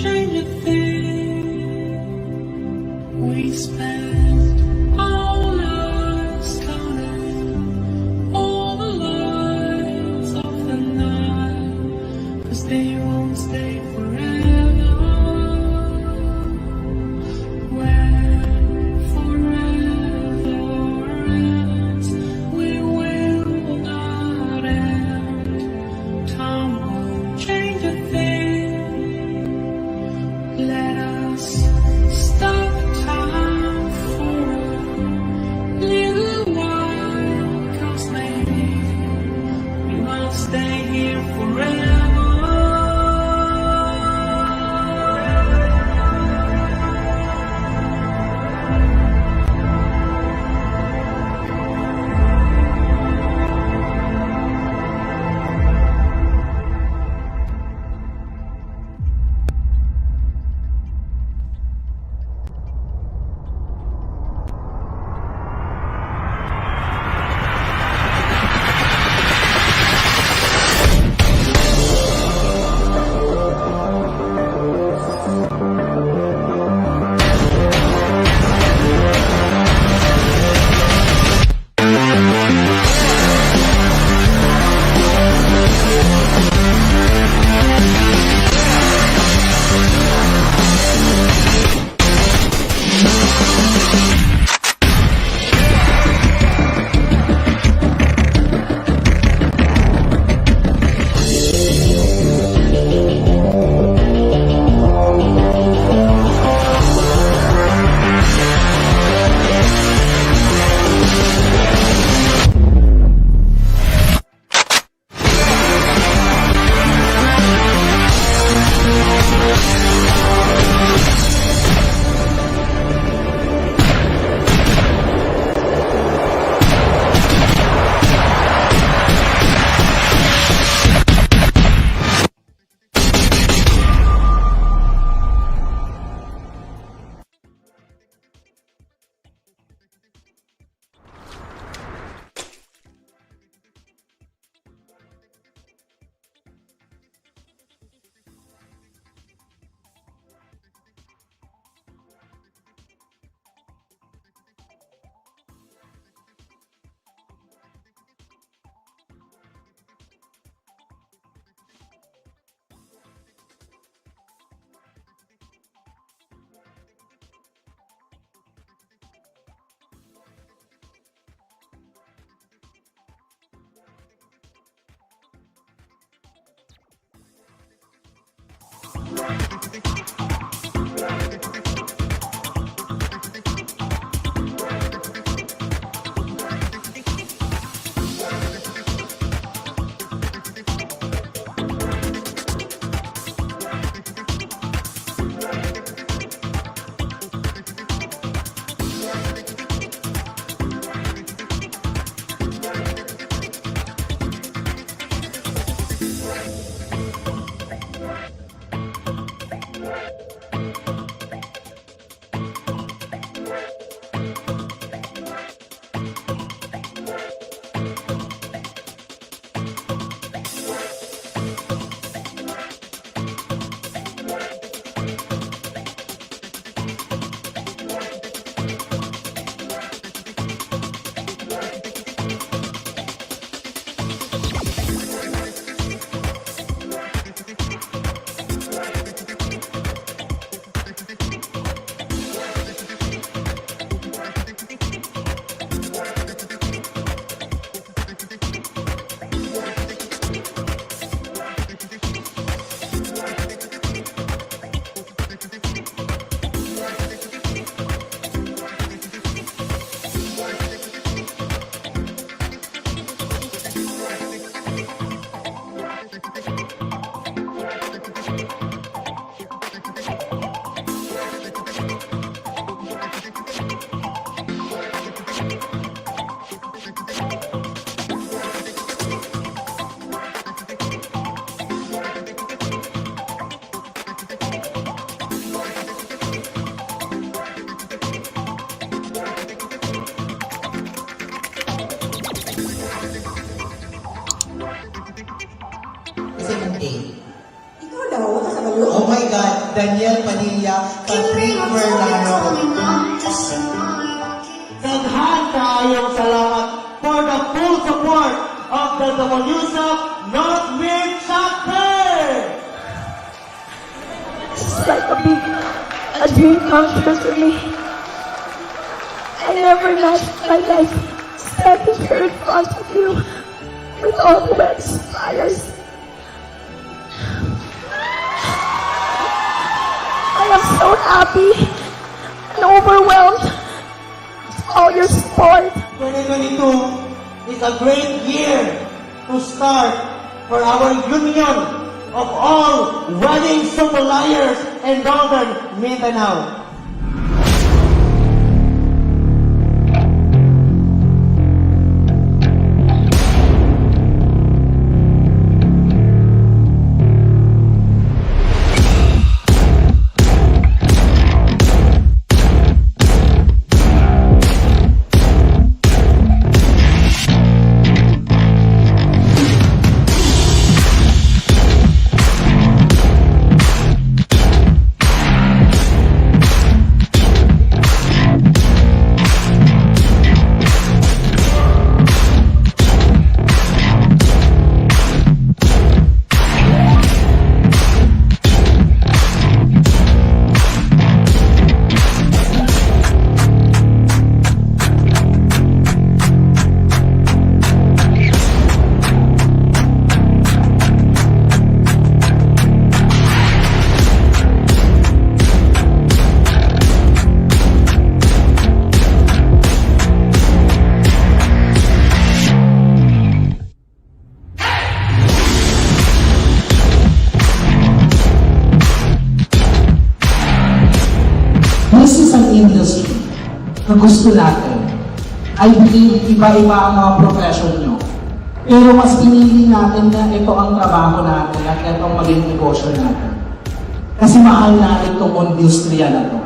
change a thing. We spent all nights counting all the lights of the night, 'cause they won't stay forever. When forever ends, we will not end. Time won't change a thing. Let us stop time for a little while, 'cause maybe we won't stay here forever. Kasi ng A. Ikaw daw, wala sa balo. Oh my God! Daniel Padilla, Patrick Fernando. Daghan kaayong salamat for the full support of the WSUP North Mid Chapter! It's like a dream come true for me. I never imagined my life stepping here in front of you with all the wet fires. I am so happy and overwhelmed with all your support. 2022 is a great year to start for our union of all wedding suppliers in Northern Mindanao. This is an industry na gusto natin. I believe iba-iba ang mga profession nyo. Pero mas pinili natin na ito ang trabaho natin at ito ang maging negosyo natin. Kasi mahal natin itong industriya na to.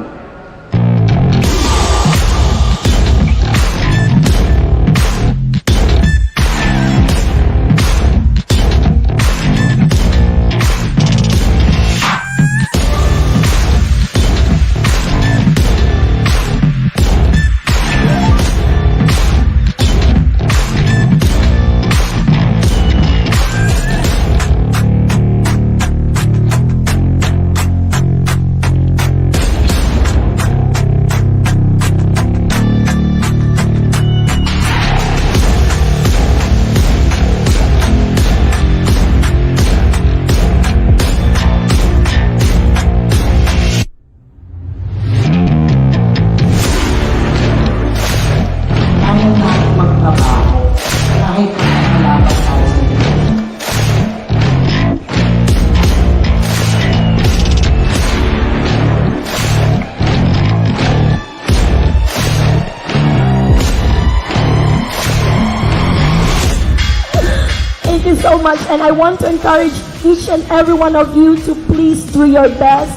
Thank you so much, and I want to encourage each and every one of you to please do your best.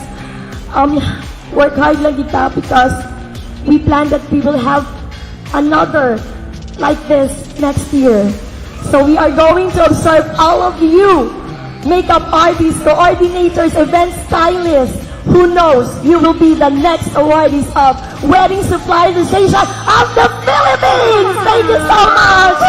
Work hard lang kita because we plan that we will have another like this next year. So we are going to observe all of you, makeup artists, coordinators, event stylists. Who knows, you will be the next awardees of Wedding Supply Association of the Philippines. Thank you so much.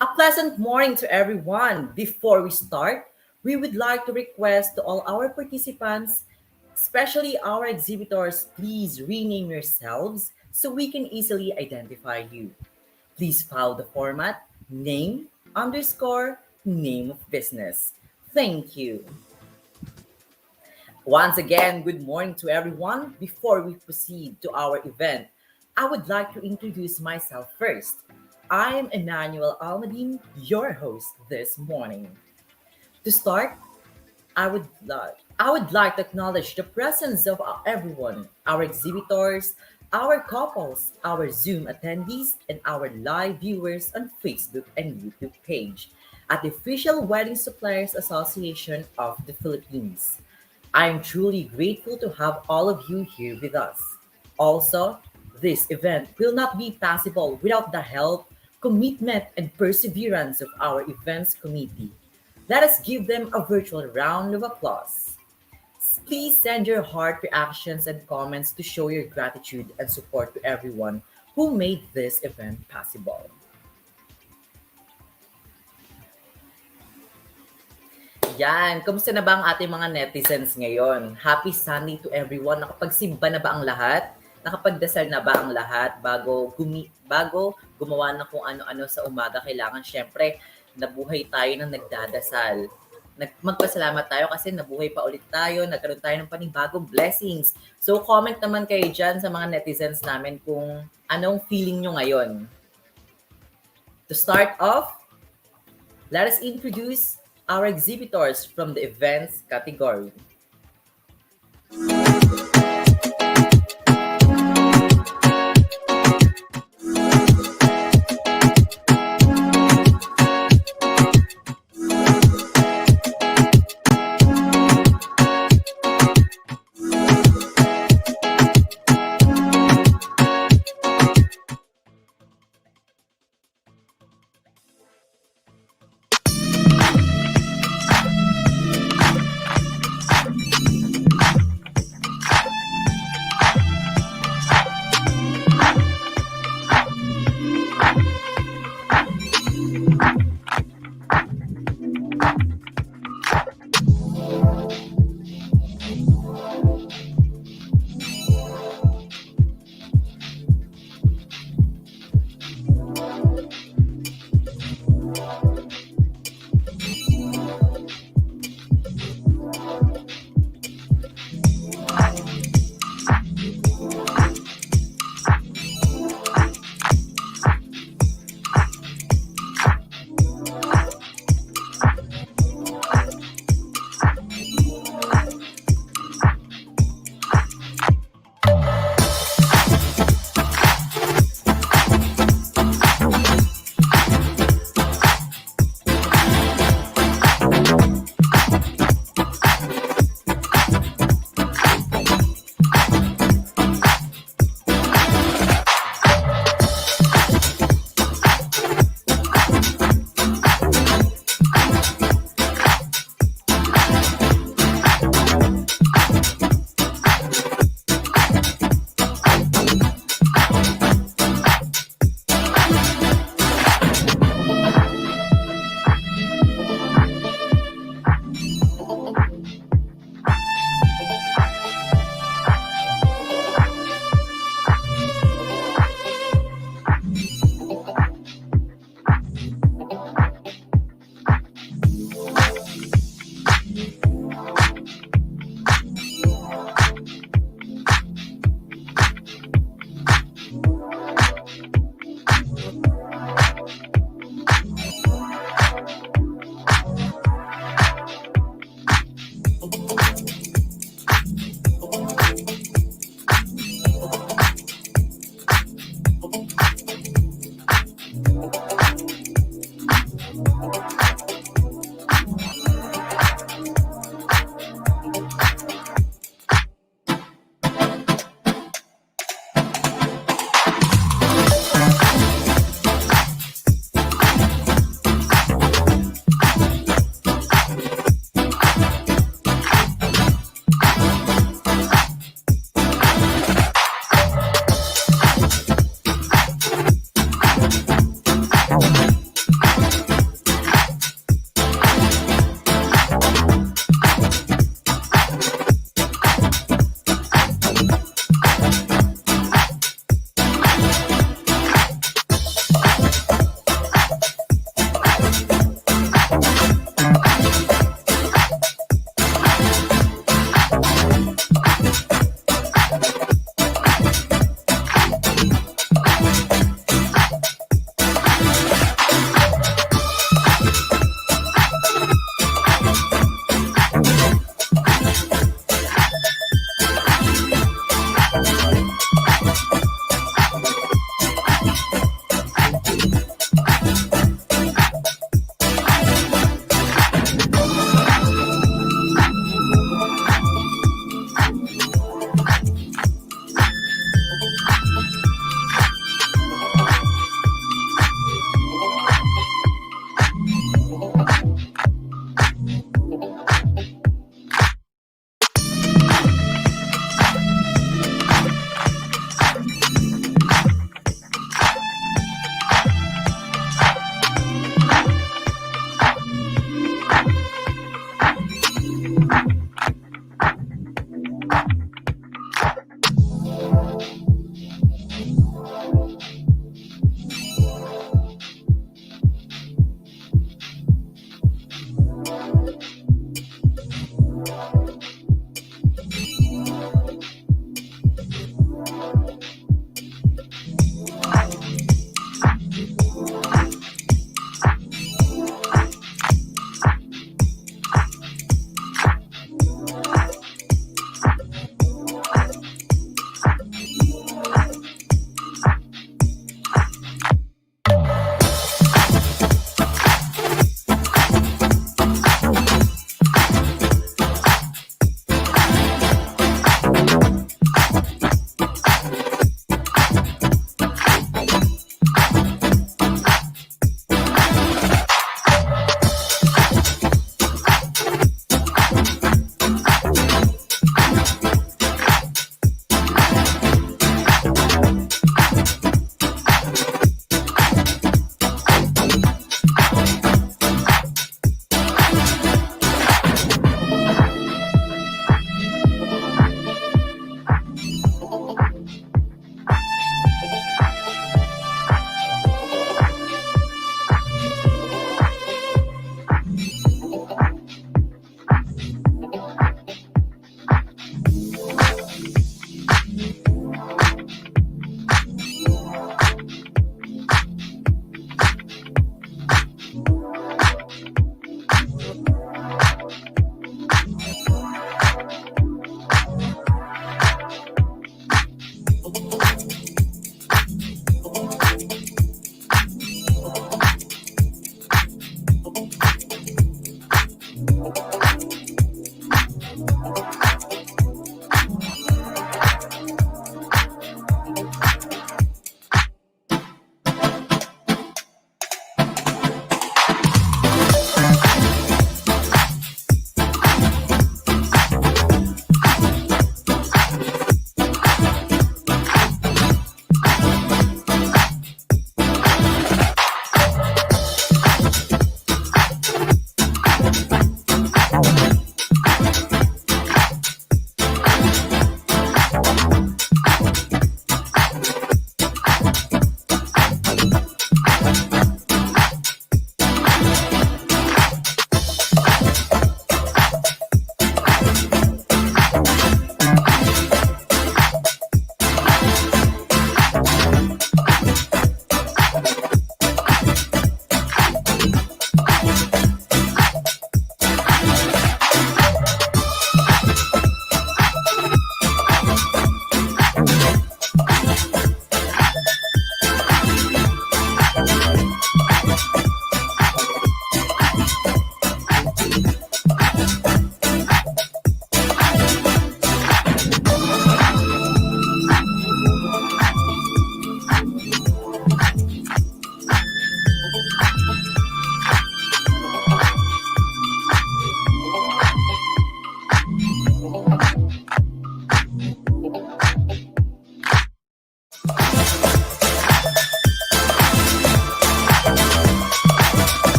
A pleasant morning to everyone. Before we start, we would like to request to all our participants, especially our exhibitors, please rename yourselves so we can easily identify you. Please follow the format name underscore name of business. Thank you. Once again, good morning to everyone. Before we proceed to our event, I would like to introduce myself first. I am Emmanuel Almadine, your host this morning. To start, I would like to acknowledge the presence of everyone, our exhibitors, our couples, our Zoom attendees, and our live viewers on Facebook and YouTube page at the official Wedding Suppliers Association of the Philippines. I am truly grateful to have all of you here with us. Also, this event will not be possible without the help, commitment, and perseverance of our events committee. Let us give them a virtual round of applause. Please send your heart reactions and comments to show your gratitude and support to everyone who made this event possible. Yan, kamusta na ba ang ating mga netizens ngayon? Happy Sunday to everyone. Nakapagsimba na ba ang lahat? Nakapagdasal na ba ang lahat bago gumawa ng kung ano-ano sa umaga? Kailangan syempre nabuhay tayo ng nagdadasal. Magpasalamat tayo kasi nabuhay pa ulit tayo, nagkaroon tayo ng panibagong blessings. So comment naman kayo dyan sa mga netizens namin kung anong feeling nyo ngayon. To start off, let us introduce our exhibitors from the events category.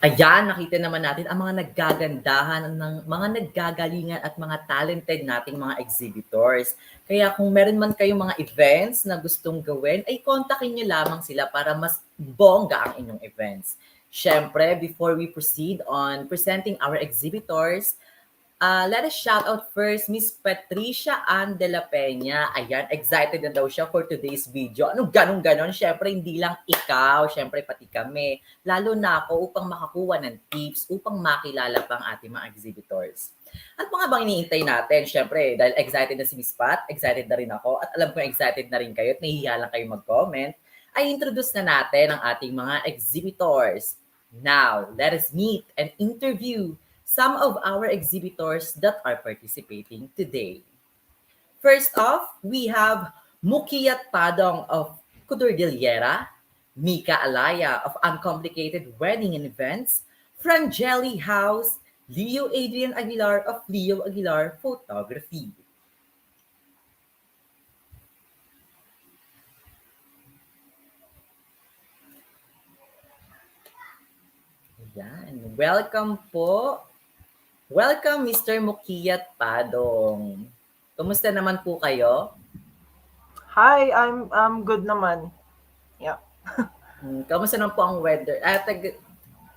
Ayan, nakita naman natin ang mga naggagandahan ng mga naggagalingan at mga talented nating mga exhibitors. Kaya kung meron man kayong mga events na gustong gawin, ay kontakin nyo lamang sila para mas bongga ang inyong events. Siyempre, before we proceed on presenting our exhibitors, let us shout out first Miss Patricia Ann de la Peña. Ayan, excited na daw siya for today's video. Anong ganon-ganon? Siyempre, hindi lang ikaw, siyempre pati kami. Lalo na ako upang makakuha ng tips, upang makilala pang ating mga exhibitors. At mga bang iniintay natin? Siyempre, dahil excited na si Miss Pat, excited na rin ako, at alam ko excited na rin kayo at nahihiya lang kayo mag-comment, ay introduce na natin ang ating mga exhibitors. Now, let us meet and interview some of our exhibitors that are participating today. First off, we have Mukiyat Padong of Cordillera, Mika Alaya of Uncomplicated Wedding and Events, Frangeli House, Leo Adrian Aguilar of Leo Aguilar Photography. Yan. Welcome po. Welcome, Mr. Mukiyat Padong. Kumusta naman po kayo? Hi, I'm good naman. Yeah. Kamusta naman po ang weather?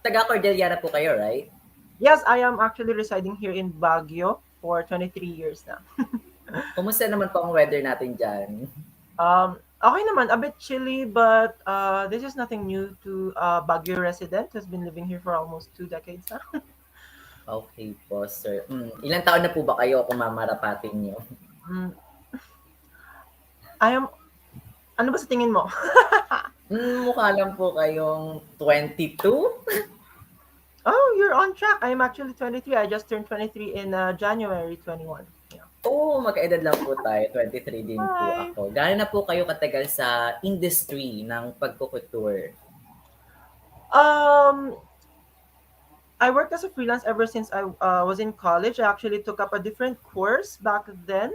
Taga Cordillera po kayo, right? Yes, I am actually residing here in Baguio for 23 years na. Kumusta naman po ang weather natin dyan? Okay naman, a bit chilly, but this is nothing new to Baguio resident who's been living here for almost 2 decades na. Okay po, sir. Ilang taon na po ba kayo kung mamarapatin nyo? Mm, I am, ano ba sa tingin mo? Mukha lang po kayong 22? Oh, you're on track. I'm actually 23. I just turned 23 in January 21. Yeah. Oo, magkaedad lang po tayo. 23 din po Hi. ako. Gaano na po kayo katagal sa industry ng pagkukutur? Um, I worked as a freelance ever since I was in college. I actually took up a different course back then.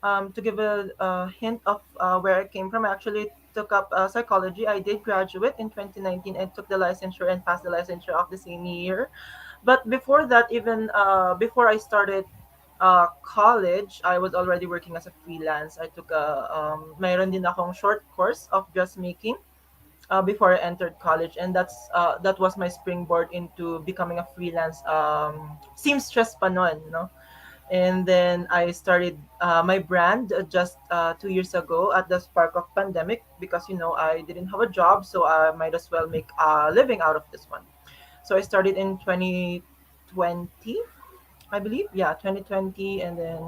To give a hint of where I came from, I actually took up psychology. I did graduate in 2019 and took the licensure and passed the licensure of the same year. But before that, even before I started college, I was already working as a freelance. I took mayroon din akong short course of dressmaking before I entered college, and that was my springboard into becoming a freelance seamstress pa nun, no? And then I started my brand just 2 years ago at the spark of pandemic because I didn't have a job, so I might as well make a living out of this one. So I started in 2020, I believe. Yeah, 2020, and then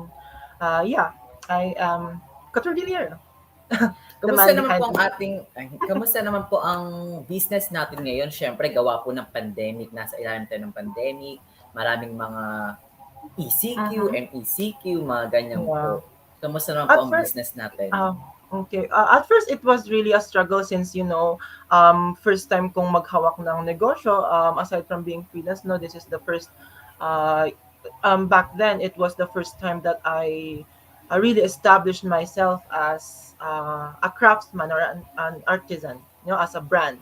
yeah, I am Couturier. The Kamusta man naman behind po ang me. kamusta naman po ang business natin ngayon? Siyempre, gawa po ng pandemic, nasa ilalim tayo ng pandemic, maraming mga ECQ, Mhm. MECQ, mga ganyan Yeah. po. Kamusta naman po At ang first, business natin? Okay. At first, it was really a struggle since, first time kong maghawak ng negosyo. Aside from being freelance, no, this is the first. Uh, Back then, it was the first time that I really established myself as a craftsman or an artisan, as a brand.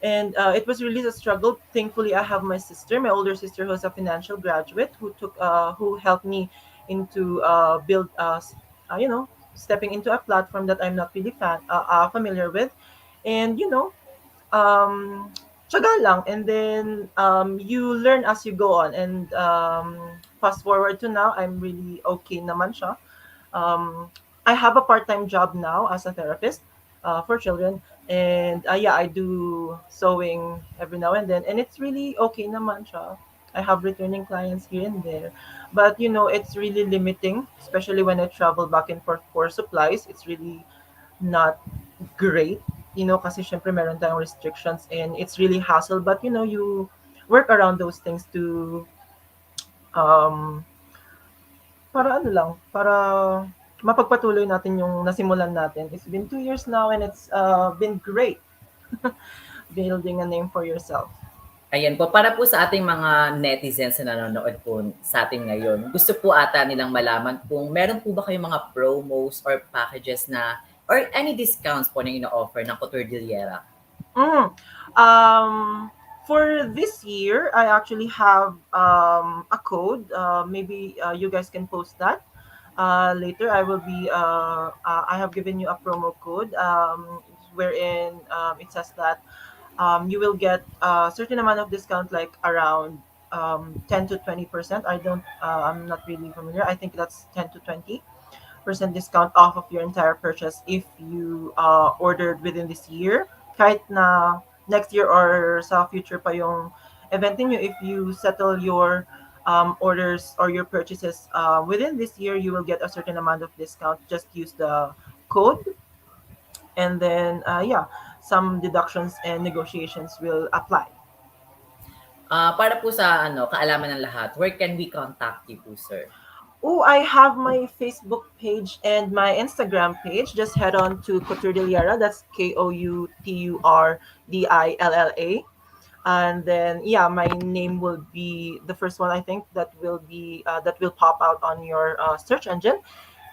And it was really a struggle. Thankfully, I have my sister, my older sister, who's a financial graduate, who helped me into build stepping into a platform that I'm not really familiar with, and tsaga lang, and then you learn as you go on, and fast forward to now, I'm really okay naman siya. um, I have a part-time job now as a therapist for children, and yeah, I do sewing every now and then, and it's really okay naman siya. I have returning clients here and there, but it's really limiting, especially when I travel back and forth for supplies. It's really not great, kasi syempre meron tayong restrictions, and it's really hassle, but you work around those things to um, para ano lang, para mapagpatuloy natin yung nasimulan natin. It's been 2 years now, and it's been great building a name for yourself. Ayan po, para po sa ating mga netizens na nanonood po sa atin ngayon, gusto po ata nilang malaman kung meron po ba kayong mga promos or packages na or any discounts po na ino-offer ng Coturdillera? Mm. Um, For this year, I actually have a code. Maybe you guys can post that later. I will be. I have given you a promo code wherein it says that you will get a certain amount of discount, like around 10 to 20%. I don't. I'm not really familiar. I think that's 10 to 20% discount off of your entire purchase if you ordered within this year. Kahit na next year or sa future pa yung event niyo, if you settle your orders or your purchases within this year, you will get a certain amount of discount. Just use the code, and then yeah, some deductions and negotiations will apply. Para po sa ano, kaalaman ng lahat, where can we contact you po, sir? Oh, I have my Facebook page and my Instagram page. Just head on to Couturdillera. That's Kouturdilla. And then yeah, my name will be the first one. I think that will pop out on your search engine,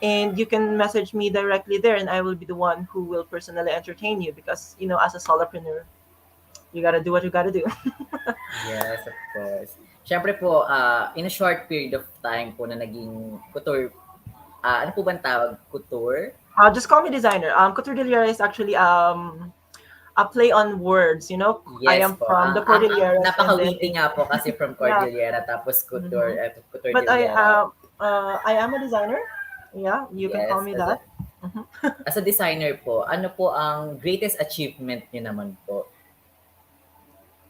and you can message me directly there, and I will be the one who will personally entertain you because as a solopreneur, you gotta do what you gotta do. Yes, of course. Siyempre po, in a short period of time po na naging couture, ano po bang tawag? Couture? Just call me designer. Couturdillera is actually a play on words. I Yes am po. from the Ang Cordilleras, and then napaka-witty nga po kasi from yeah. Cordillera tapos couture, hmm couture But Cordillera. I am a designer. Yeah, you can call Yes, me that. as a designer po, ano po ang greatest achievement niyo naman po?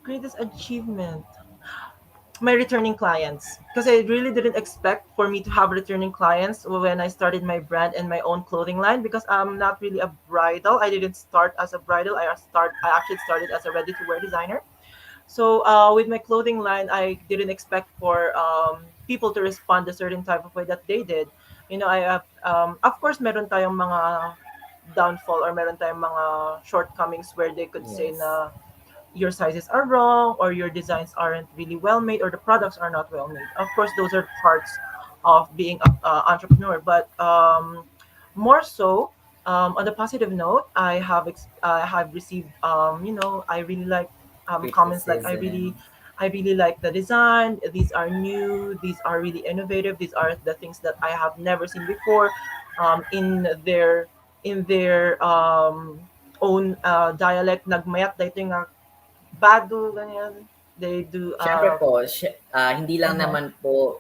Greatest achievement. My returning clients, because I really didn't expect for me to have returning clients when I started my brand and my own clothing line, because I'm not really a bridal. I didn't start as a bridal. I actually started as a ready to wear designer. So with my clothing line, I didn't expect for people to respond a certain type of way that they did. I have, of course, meron tayong mga downfall, or meron tayong mga shortcomings where they could say Yes. na your sizes are wrong, or your designs aren't really well made, or the products are not well made. Of course, those are parts of being an entrepreneur. But more so, on the positive note, I have received, I really like comments like, Criticism. I really like the design. These are new. These are really innovative. These are the things that I have never seen before, in their own dialect. Nagmayat dito nga bado ganyan. They do. Siyempre po, hindi lang Uh-huh. naman po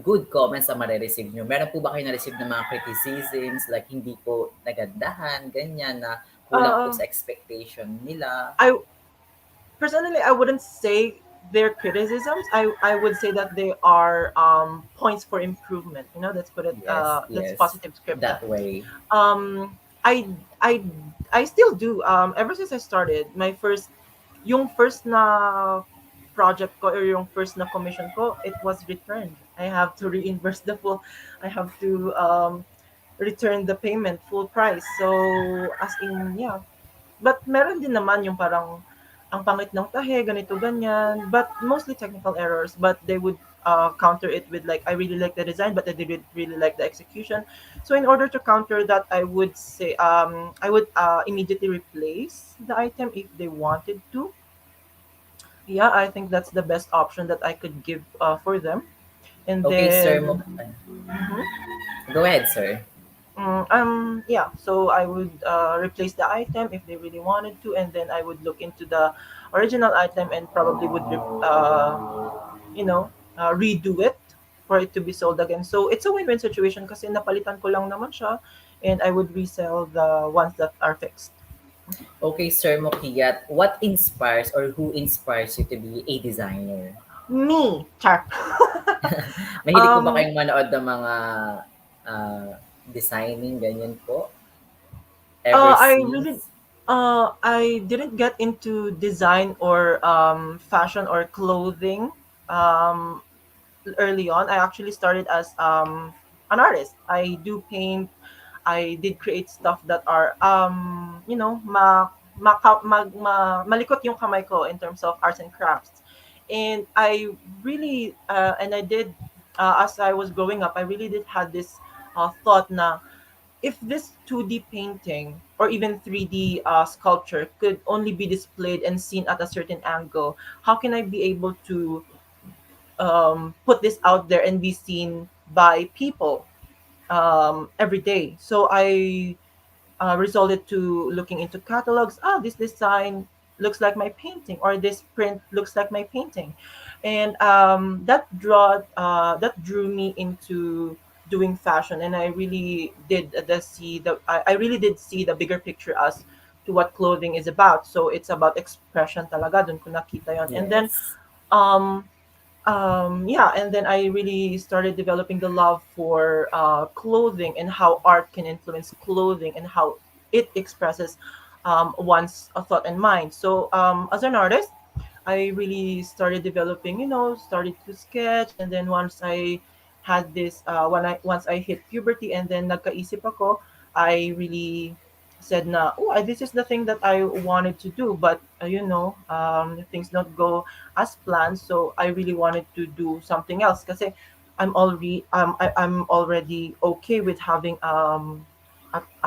good comments ang mare-receive nyo. Meron po ba kayo na-receive ng mga criticisms, like hindi po nagandahan, ganyan, na kulang po Uh, sa expectation nila? I Personally, I wouldn't say they're criticisms. I would say that they are points for improvement. Let's put it. Yes, Let's yes, positive script that that. way. I I I still do. Ever since I started, yung first na project ko, or yung first na commission ko, it was returned. I have to reimburse the full. I have to return the payment full price. So as in, yeah. But meron din naman yung parang ang pangit ng tahe, ganito ganyan. But mostly technical errors. But they would counter it with like, I really like the design, but I didn't really like the execution. So in order to counter that, I would say I would immediately replace the item if they wanted to. Yeah, I think that's the best option that I could give for them. And Okay, sir. then, mhm. Go ahead, sir. Yeah, so I would replace the item if they really wanted to, and then I would look into the original item and probably would, redo it for it to be sold again. So it's a win-win situation kasi napalitan ko lang naman siya, and I would resell the ones that are fixed. Okay, Sir Mokiyat, what inspires or who inspires you to be a designer? Me, Char. Mahilig po ba um, kayong manood ng mga ah, designing, ganyan po? Ever I really, since? I didn't get into design or fashion or clothing um, early on. I actually started as an artist. I do paint. I did create stuff that are malikot yung kamay ko in terms of arts and crafts. And I really and I did as I was growing up, I really did had this thought na if this 2D painting or even 3D sculpture could only be displayed and seen at a certain angle, how can I be able to put this out there and be seen by people every day? So I resulted to looking into catalogs. Ah, this design looks like my painting, or this print looks like my painting, and that drew me into doing fashion. And I really did I really did see the bigger picture as to what clothing is about. So it's about expression talaga. Dun ko nakita yon. And then Yes. um yeah, and then I really started developing the love for clothing and how art can influence clothing and how it expresses one's thought and mind. So as an artist, I really started developing, started to sketch, and then once I had this, once I hit puberty, and then nagkaisip ako, I really said na, oh, this is the thing that I wanted to do, but things not go as planned, so I really wanted to do something else. Kasi I'm already okay with having a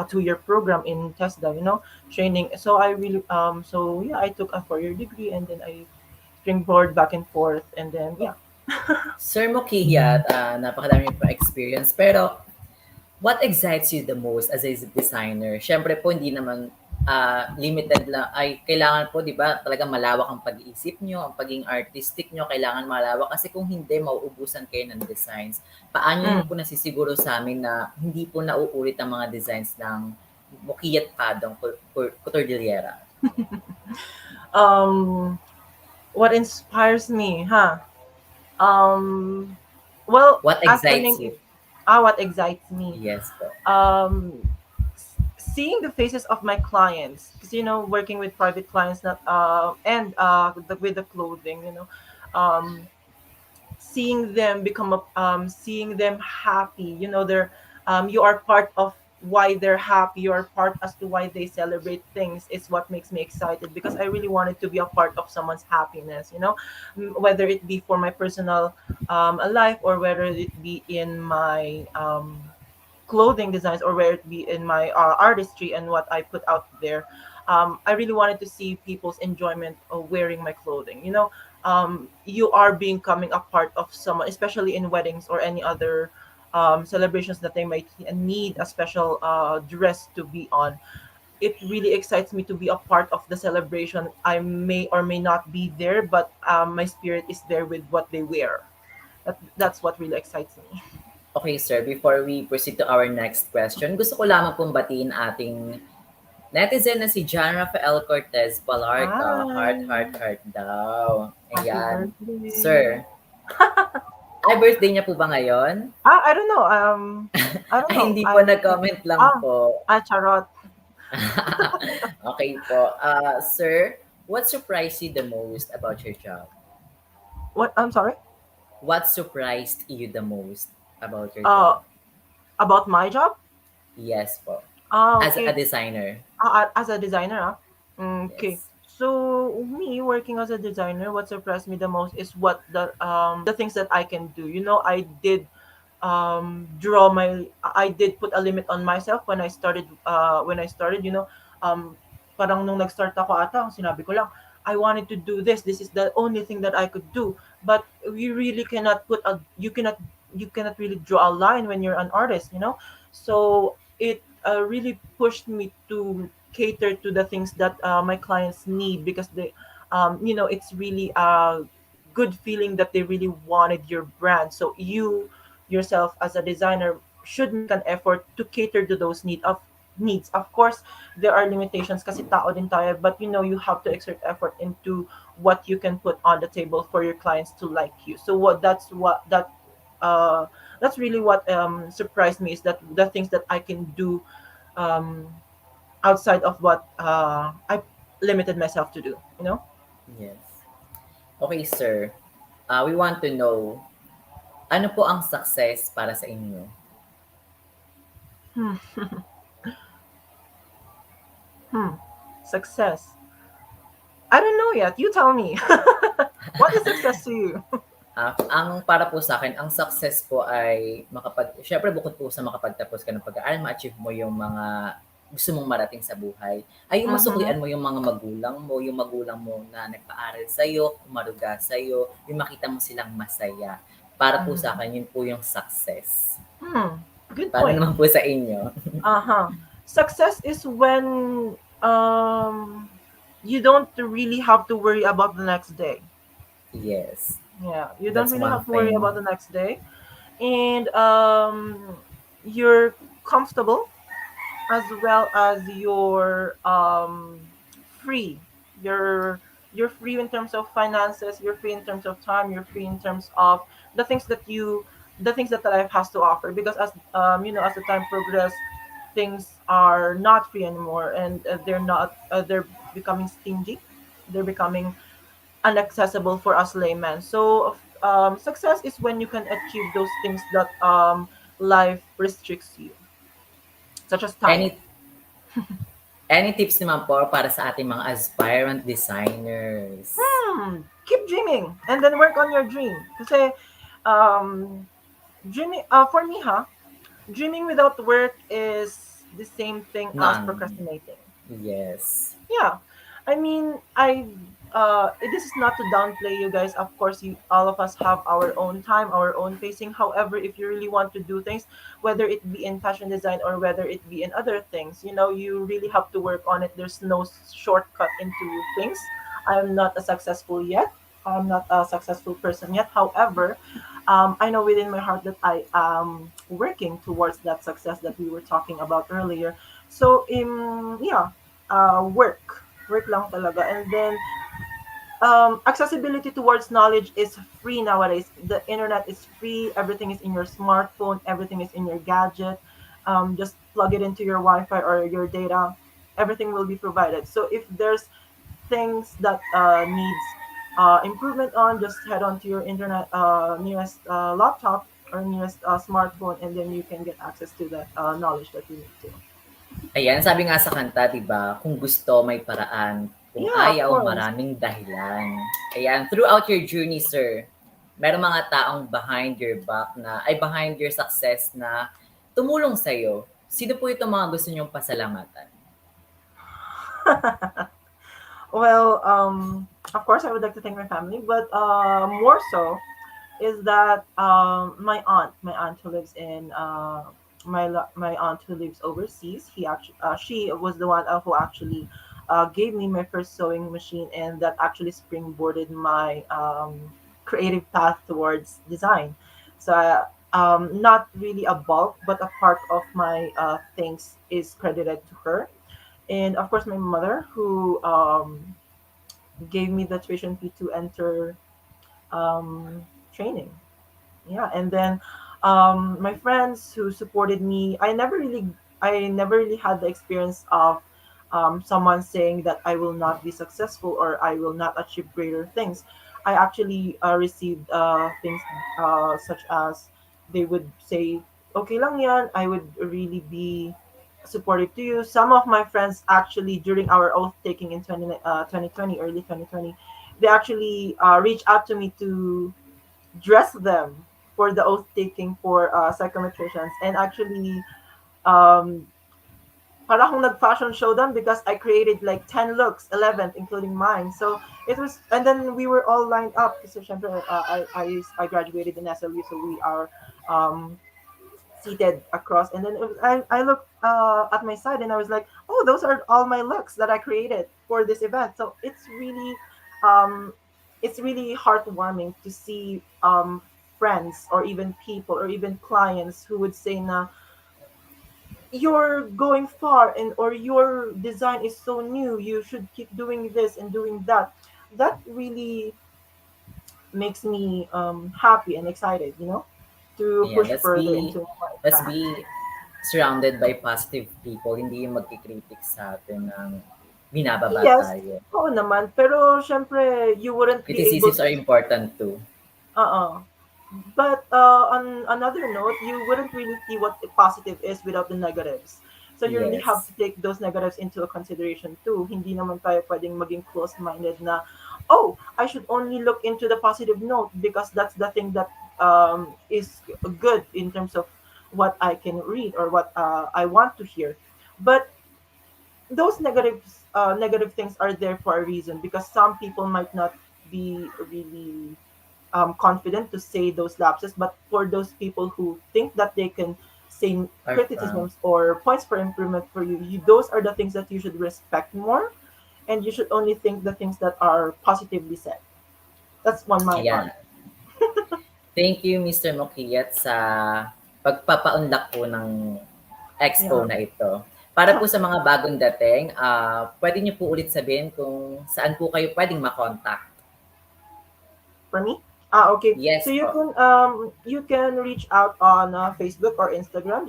2-year program in TESDA, training. So I really so yeah, I took a 4-year degree, and then I springboard back and forth, and then yeah. Sir Mokiyat, napakadami niyo pa experience. Pero what excites you the most as a designer? Siyempre po, hindi naman limited lang. Ay, kailangan po, di ba, talaga malawak ang pag-iisip nyo, ang pagiging artistic nyo, kailangan malawak. Kasi kung hindi, mauubusan kayo ng designs. Paano nyo Mm. po nasisiguro sa amin na hindi po nauulit ang mga designs ng Mokiyat Padong Cotordillera? um what inspires me, huh? um well, What as the excites name you? what excites me, Yes po. um seeing the faces of my clients, because working with private clients, not and with the clothing, seeing them seeing them happy, they're you are part of why they're happy, you are part as to why they celebrate things, is what makes me excited, because I really wanted to be a part of someone's happiness, whether it be for my personal life, or whether it be in my clothing designs, or where it be in my artistry and what I put out there. I really wanted to see people's enjoyment of wearing my clothing. You are becoming a part of someone, especially in weddings or any other celebrations that they might need a special dress to be on. It really excites me to be a part of the celebration. I may or may not be there, but my spirit is there with what they wear. That's what really excites me. Okay, sir, before we proceed to our next question, gusto ko lamang pong batiin ating netizen na si John Rafael Cortez Balarca. Heart, heart, Hi. heart daw. Happy Ayan. birthday. Sir, ay birthday niya po ba ngayon? I don't know. I don't Ay, know. hindi po, I nag-comment lang ah po. charot. Okay po. Sir, what surprised you the most about your job? What? I'm sorry. What surprised you the most about your Uh, job? about my job. Yes po. As a Okay. designer. As a designer, okay. Yes. So me working as a designer, what surprised me the most is what the things that I can do. I did I did put a limit on myself when I started, parang nung nag-start ako ata, ang sinabi ko lang, I wanted to do this. This is the only thing that I could do. But we really cannot you cannot really draw a line when you're an artist, So it really pushed me to cater to the things that my clients need, because it's really a good feeling that they really wanted your brand. So you yourself as a designer should make an effort to cater to those needs. Of course, there are limitations kasi tao din tayo, but you have to exert effort into what you can put on the table for your clients to like you. So uh that's really what surprised me, is that the things that I can do um outside of what I limited myself to do, Yes. Okay, sir. We want to know, ano po ang success para sa inyo? Hmm. Hmm. Success. I don't know yet. You tell me. What is success to you? Ang para po sa akin, ang success po ay syempre bukod po sa makapagtapos ka ng pag-aaral, ma-achieve mo yung mga gusto mong marating sa buhay, ay yung Mm-hmm. masuklian mo yung mga magulang mo na nagpaaral sa'yo, umaruga sa'yo, yung makita mo silang masaya. Para po sa Mm-hmm. akin, yun po yung success. Hmm. Good Paano point. naman po sa inyo? Uh-huh. Success is when you don't really have to worry about the next day. Yes, Yeah, you don't that's really one have to worry thing. about the next day, and you're comfortable as well as you're free. You're you're free in terms of finances. You're free in terms of time. You're free in terms of the things that you the things that life has to offer. Because as as the time progress, things are not free anymore, and they're not. They're becoming stingy. They're becoming inaccessible for us laymen. So success is when you can achieve those things that life restricts you, such as time. Any any tips naman po para sa ating mga aspirant designers? Keep dreaming and then work on your dream. Kasi um, dreaming for me, dreaming without work is the same thing as None. procrastinating. Yes. Yeah, I mean, this is not to downplay you guys. Of course, you all of us have our own time, our own pacing. However, if you really want to do things, whether it be in fashion design or whether it be in other things, you really have to work on it. There's no shortcut into things. I'm not a successful yet. I'm not a successful person yet. However, I know within my heart that I am working towards that success that we were talking about earlier. So, yeah, work lang talaga. And then accessibility towards knowledge is free nowadays. The internet is free. Everything is in your smartphone. Everything is in your gadget. Just plug it into your Wi-Fi or your data. Everything will be provided. So if there's things that needs improvement on, just head on to your internet nearest laptop or nearest smartphone, and then you can get access to that knowledge that you need to. Ayan, sabi nga sa kanta, 'di ba, kung gusto may paraan, kung Yeah, of ayaw course. maraming dahilan. Ayan, throughout your journey, sir, merong mga taong behind your back behind your success na tumulong sa'yo. Sino po itong mga gusto niyong pasalamatan? Well, of course, I would like to thank my family, but more so is that my aunt who lives in my aunt who lives overseas. She was the one who actually gave me my first sewing machine, and that actually springboarded my creative path towards design. So, not really a bulk, but a part of my things is credited to her, and of course, my mother who gave me the tuition fee to enter training. Yeah, and then my friends who supported me. I never really had the experience of someone saying that I will not be successful or I will not achieve greater things. I actually received things such as they would say, "Okay lang yan." I would really be supportive to you. Some of my friends actually during our oath taking in 2020, early 2020, they actually reached out to me to dress them for the oath taking for psychometricians, and actually um para akong nag-fashion show them because I created like 10 looks, 11 including mine. So it was, and then we were all lined up kasi syempre I graduated in SLU, so we are um seated across, and then I looked at my side and I was like, oh, those are all my looks that I created for this event. So um it's really heartwarming to see friends or even people or even clients who would say na you're going far, and or your design is so new, you should keep doing this and doing that. That really makes me happy and excited, to Ayan, push further into my let's path. be surrounded by positive people, hindi yung magki-critic sa atin ng binababa Yes, tayo. oo naman. Pero syempre, you wouldn't be able Criticisms to. are important too. Uh-uh. But on another note, you wouldn't really see what the positive is without the negatives. So you really have Yes. to take those negatives into a consideration too. Hindi naman tayo pwedeng maging close-minded na oh, I should only look into the positive note because that's the thing that is good in terms of what I can read or what I want to hear. But those negative things are there for a reason because some people might not be really confident to say those lapses, but for those people who think that they can say Or criticisms or points for improvement for you, those are the things that you should respect more, and you should only think the things that are positively said. That's one my ayan. part. Thank you, Mr. Mokiyat, sa pagpapaunlak po ng Expo Yeah. na ito. Para po Sure. sa mga bagong dating, pwede niyo po ulit sabihin kung saan po kayo pwedeng makontakt. For me? Okay. So Yes po. you can reach out on Facebook or Instagram.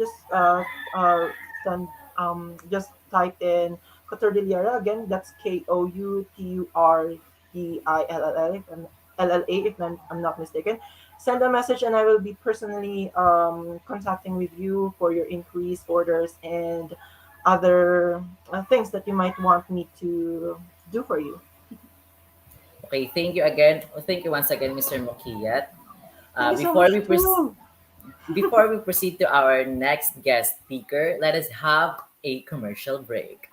Send just type in Coturdillera again. That's Kouturdilla if LLA if I'm not mistaken. Send a message and I will be personally contacting with you for your increased orders and other things that you might want me to do for you. Okay, thank you again. Thank you once again, Mr. Mokiyat. Thank you so Before much we proceed, too. before we proceed to our next guest speaker, let us have a commercial break.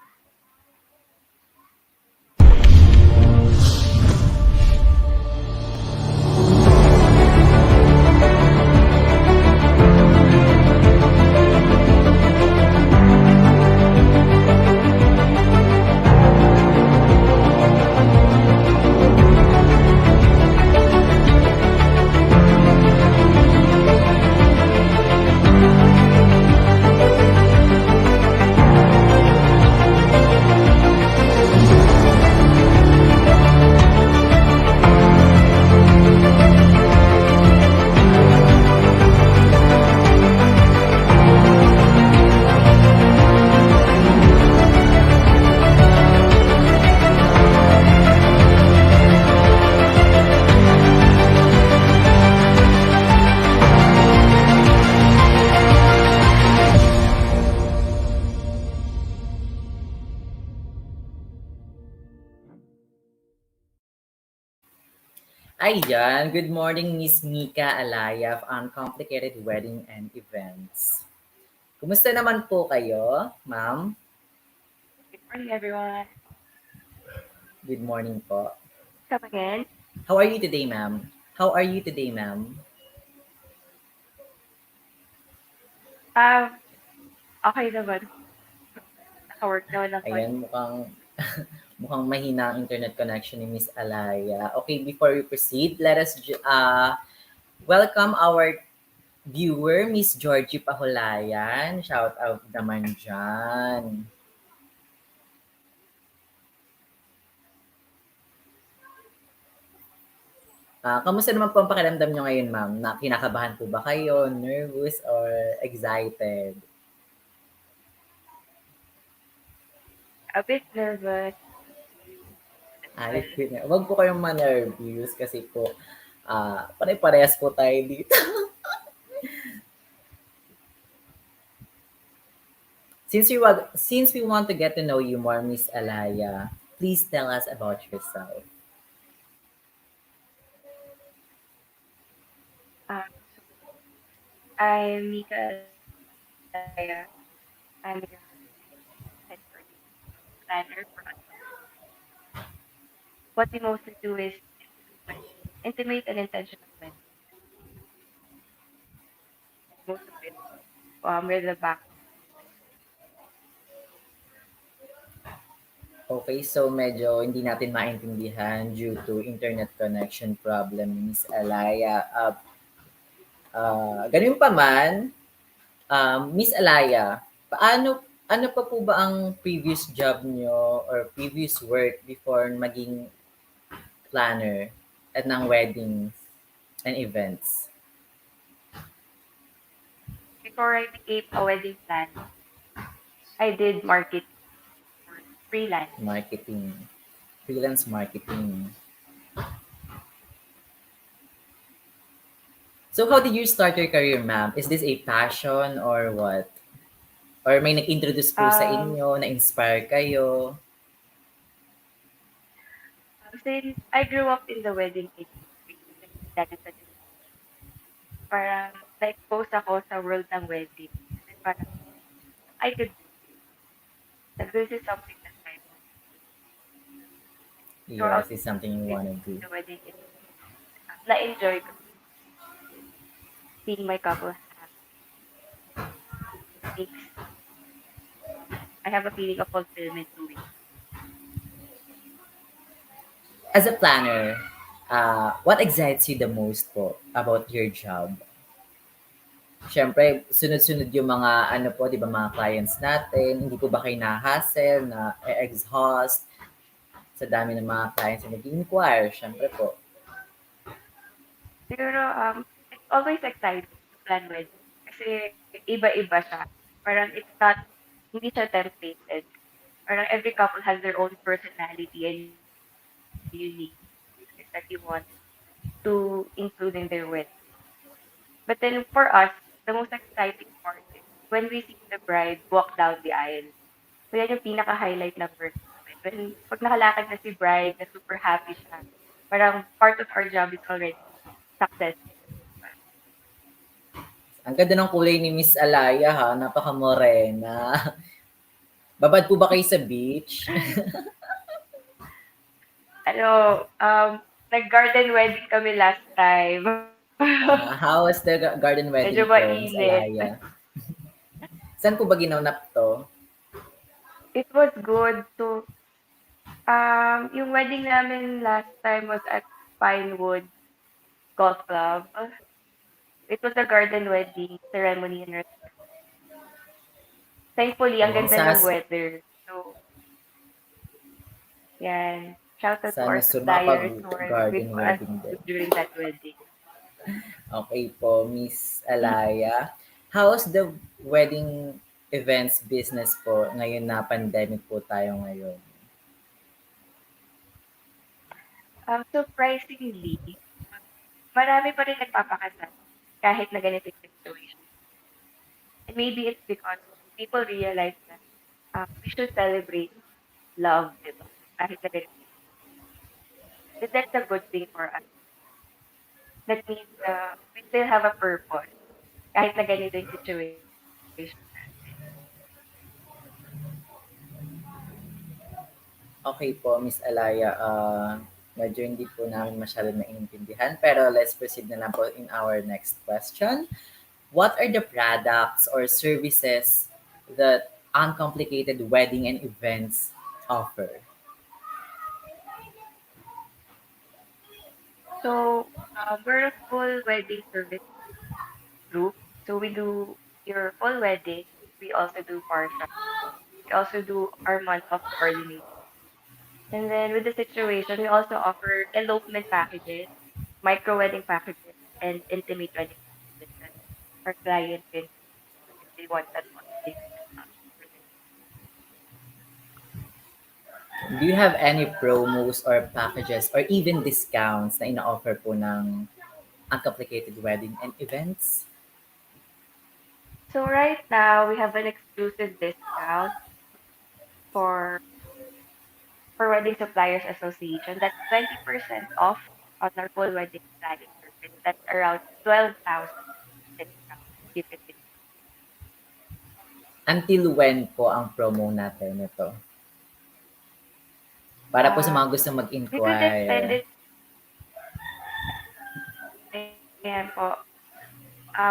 Ayan, good morning, Miss Mika Alaya of Uncomplicated Wedding and Events. Kumusta naman po kayo, ma'am? Good morning, everyone. Good morning po. Come again. How are you today, ma'am? How are you today, ma'am? Um, okay naman. Naka-work naman ako. Ayan, mukhang mahina ang internet connection ni Miss Alaya. Okay, before we proceed, let us welcome our viewer, Miss Georgie Pahulayan. Shout out naman dyan. Kamusta naman po ang pakiramdam nyo ngayon, ma'am? Kinakabahan po ba kayo, nervous, or excited? A bit nervous as Ay, well. wag po kayong ma-nervous kasi po, pare-parehas po tayo dito. Since we want to get to know you more, Miss Alaya, please tell us about yourself. So I'm Mika Alaya. I'm your head planner for us. What we mostly do is intimate and intentional wedding. Most of it, we're the back. Okay, so medyo hindi natin maintindihan due to internet connection problem ni Miss Alaya. Ganun pa man, Miss Alaya, ano pa po ba ang previous job nyo or previous work before maging planner at ng weddings and events? Before I became a wedding planner, I did marketing for freelance. Marketing, freelance marketing. So how did you start your career, ma'am? Is this a passion or what? Or may nag-introduce po sa Um, inyo, na-inspire kayo? Since I grew up in the wedding industry, dahil sa parang na-expose ako sa world ng wedding. And parang I could do that. This is something that I want. Yes, Throughout it's something you this want to do. the wedding industry, na-enjoy ko seeing my couple happy makes I have a feeling of fulfillment doing. As a planner, what excites you the most po about your job? Siyempre, sunod-sunod yung mga ano po, 'di ba, mga clients natin. Hindi po ba kayo na-hassle, na-exhaust sa dami ng mga clients na nag-inquire? Siyempre po. Siguro, it's always exciting to plan wedding. Kasi iba-iba siya. Parang it's not, hindi siya templated. Parang every couple has their own personality and unique features that you want to include in their wedding. But then for us, the most exciting part is when we see the bride walk down the aisle. So yan yung pinaka-highlight ng work namin. When, pag nakalakad na si bride, na super happy siya, parang part of our job is already successful. Ang ganda ng kulay ni Miss Alaya ha, napaka-morena. Babad po ba kayo sa beach? Ano, nag-garden wedding kami last time. How was the garden Medyo wedding po, Miss mainit. Alaya? Saan po ba ginanap to? It was good. So, yung wedding namin last time was at Pinewood Golf Club. It was a garden wedding ceremony and thankfully, ang Ayan, ganda ng weather. So, yan. Shout out to sana our suppliers who were with garden us wedding din. during that wedding. Okay po, Miss Alaya. How's the wedding events business po ngayon na pandemic po tayo ngayon? Surprisingly, marami pa rin nagpapakasal kahit na ganito yung situation. And maybe it's because people realize that we should celebrate love, di ba? Kahit na ganito. That's a good thing for us. That means we still have a purpose kahit na ganito yung situation. Okay po, Miss Alaya, medyo hindi po namin masyado naiintindihan, pero let's proceed na lang po in our next question. What are the products or services that uncomplicated wedding and events offer? So, we're a full wedding service group. So we do your full wedding. We also do partial. We also do our month of coordinating. And then with the situation, we also offer elopement packages, micro wedding packages, and intimate wedding packages that our client can choose if they want that one. Do you have any promos or packages or even discounts na ina-offer po ng uncomplicated wedding and events? So right now we have an exclusive discount for Wedding Suppliers Association. That's 20% off on our full wedding planning service. That's around 12,000 discount. Keep it in. Until when po ang promo natin nito? Para po sa Uh, mga gusto we could extend mag-inquire. it. Ayan po.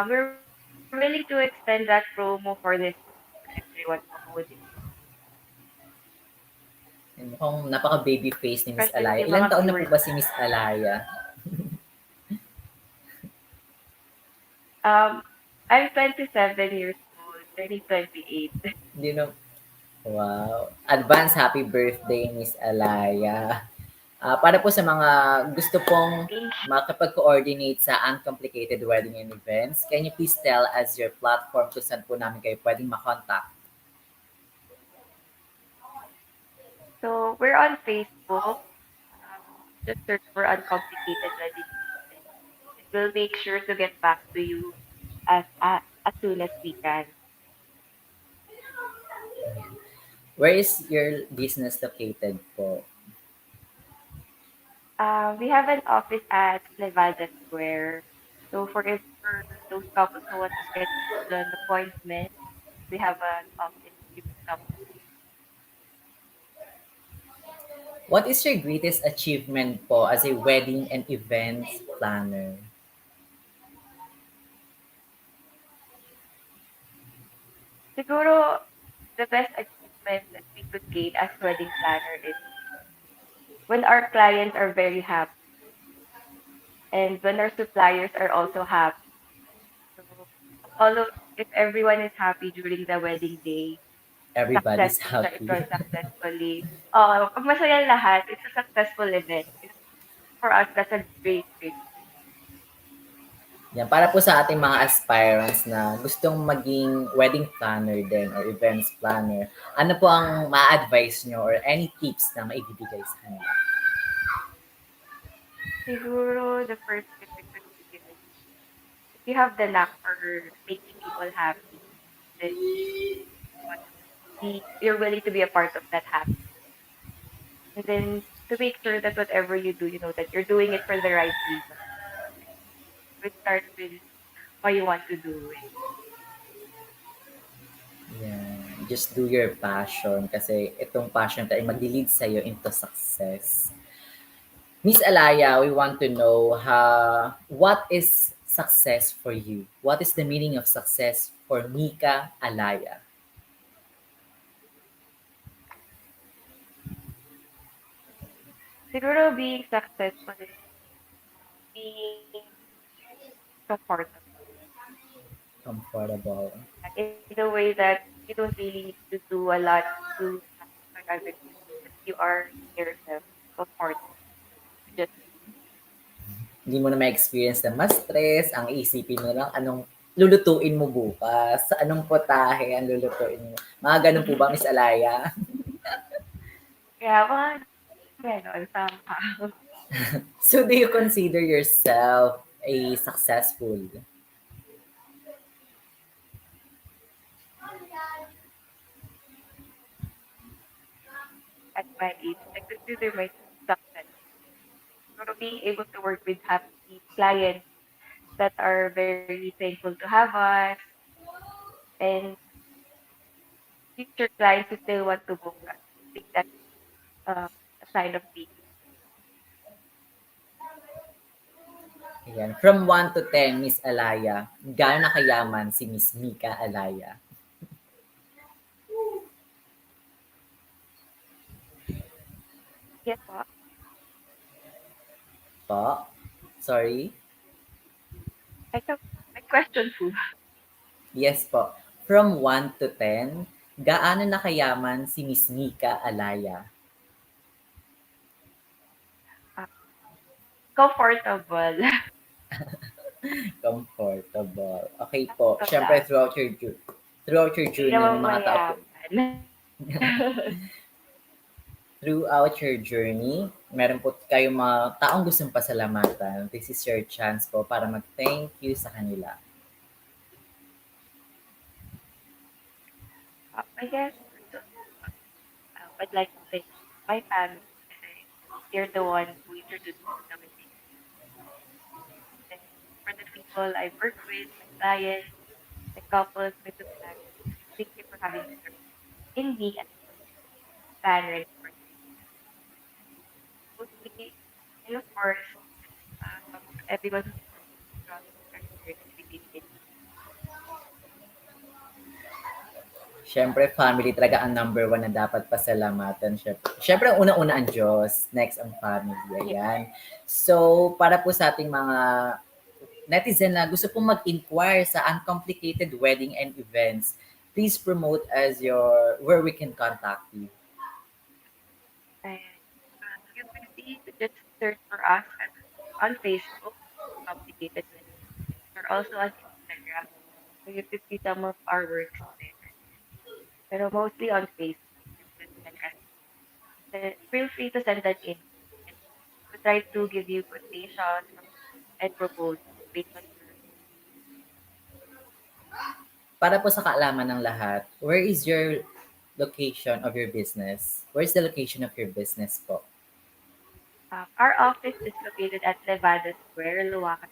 We're willing to extend that promo for this if they want to hold it. Mukhang napaka-baby face ni Miss Especially Alaya. yung Ilan mga taon na po viewers. ba si Miss Alaya? I'm 27 years old, turning 28. Hindi na, wow. Advance happy birthday, Miss Alaya. Para po sa mga gusto pong Thank makapag-coordinate sa uncomplicated wedding and events, can you please tell us your platform kung saan po namin kayo pwedeng makontak? So we're on Facebook. Just search for Uncomplicated Wedding Events. And we'll make sure to get back to you as soon as we can. Where is your business located po? We have an office at Nevada Square. So for those couples who want to schedule an appointment, we have an office. You can come. What is your greatest achievement po as a wedding and events planner? Siguro, the best achievement that we could gain as wedding planner is when our clients are very happy and when our suppliers are also happy. So, all of, if everyone is happy during the wedding day, Everybody's successful siya, it happy. runs successfully. Pag masaya lahat, it's a successful event. For us, that's a great, great. Yan, para po sa ating mga aspirants na gustong maging wedding planner din or events planner, ano po ang ma-advise nyo or any tips na maibibigay sa kanila? Siguro, the first tip I could give is, if you have the knack for making people happy, then what, you're willing to be a part of that happy. And then, to make sure that whatever you do, you know that you're doing it for the right reason. We start with why you want to do it. Yan, just do your passion kasi itong passion ay mag-lead sa'yo into success. Miss Alaya, we want to know what is success for you? What is the meaning of success for Mika Alaya? Siguro being successful is being comfortable Comfortable. in a way that you don't really need to do a lot to satisfy other people. That you are yourself comfortable. Just Hindi mo na ma-experience na mas stress, ang isipin mo lang anong lulutuin mo bukas, anong potahe ang lulutuin mo. Mga ganun po ba, Miss Alaya? kaya mga ganon somehow. So, do you consider yourself a successful? At my age, I consider myself success. So being able to work with happy clients that are very thankful to have us and future clients who still want to book us. I think that's a sign of being. Ayan. From 1 to 10, Miss Alaya, gaano na kayaman si Miss Mika Alaya? Yes po. Po? Sorry? I have my question po. Yes po. From 1 to 10, gaano na kayaman si Miss Mika Alaya? Uh, comfortable. Comfortable. Okay po. So Siyempre, lang. throughout your Hindi journey, may naman mga tao po. mayaman. Throughout your journey, meron po kayong mga taong gustong pasalamatan. This is your chance po para mag-thank you sa kanila. I guess I'd like to thank my family kasi they're the one who introduced me to everything. And for the people I work with, my clients, the couples, my suppliers, thank you for having trust in me as a planner and for mostly, and of course, everyone who trust our journey with it. Siyempre, family talaga ang number one na dapat pasalamatan. Siyempre, ang unang-una ang Diyos. Next, ang family. Yeah. Ayan. So, para po sa ating mga netizen na gusto pong mag-inquire sa uncomplicated wedding and events, please promote as where we can contact you. And you can see, just search for us on Facebook, complicated wedding. We're also on Instagram, so you can see some of our works there. Pero mostly on Facebook. You can check us. Feel free to send that in. And we try to give you quotations and proposals based on your. Para po sa kaalaman ng lahat, where is your location of your business? Where is the location of your business po? Our office is located at Nevada Square, Luwakan.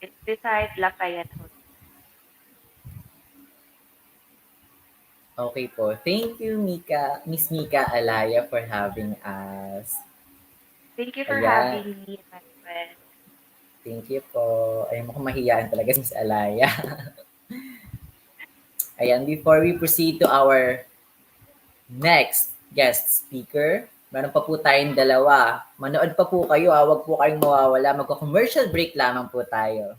It's beside Lafayette Hotel. Okay po. Thank you, Miss Mika Alaya, for having us. Thank you for Ayan. having me, Manuel. Thank you po. Ay, mukhang mahiyaan talaga si Miss Alaya. Ayan, before we proceed to our next guest speaker, meron pa po tayong dalawa. Manood pa po kayo, huwag po kayong mawawala. Magko-commercial break lamang po tayo.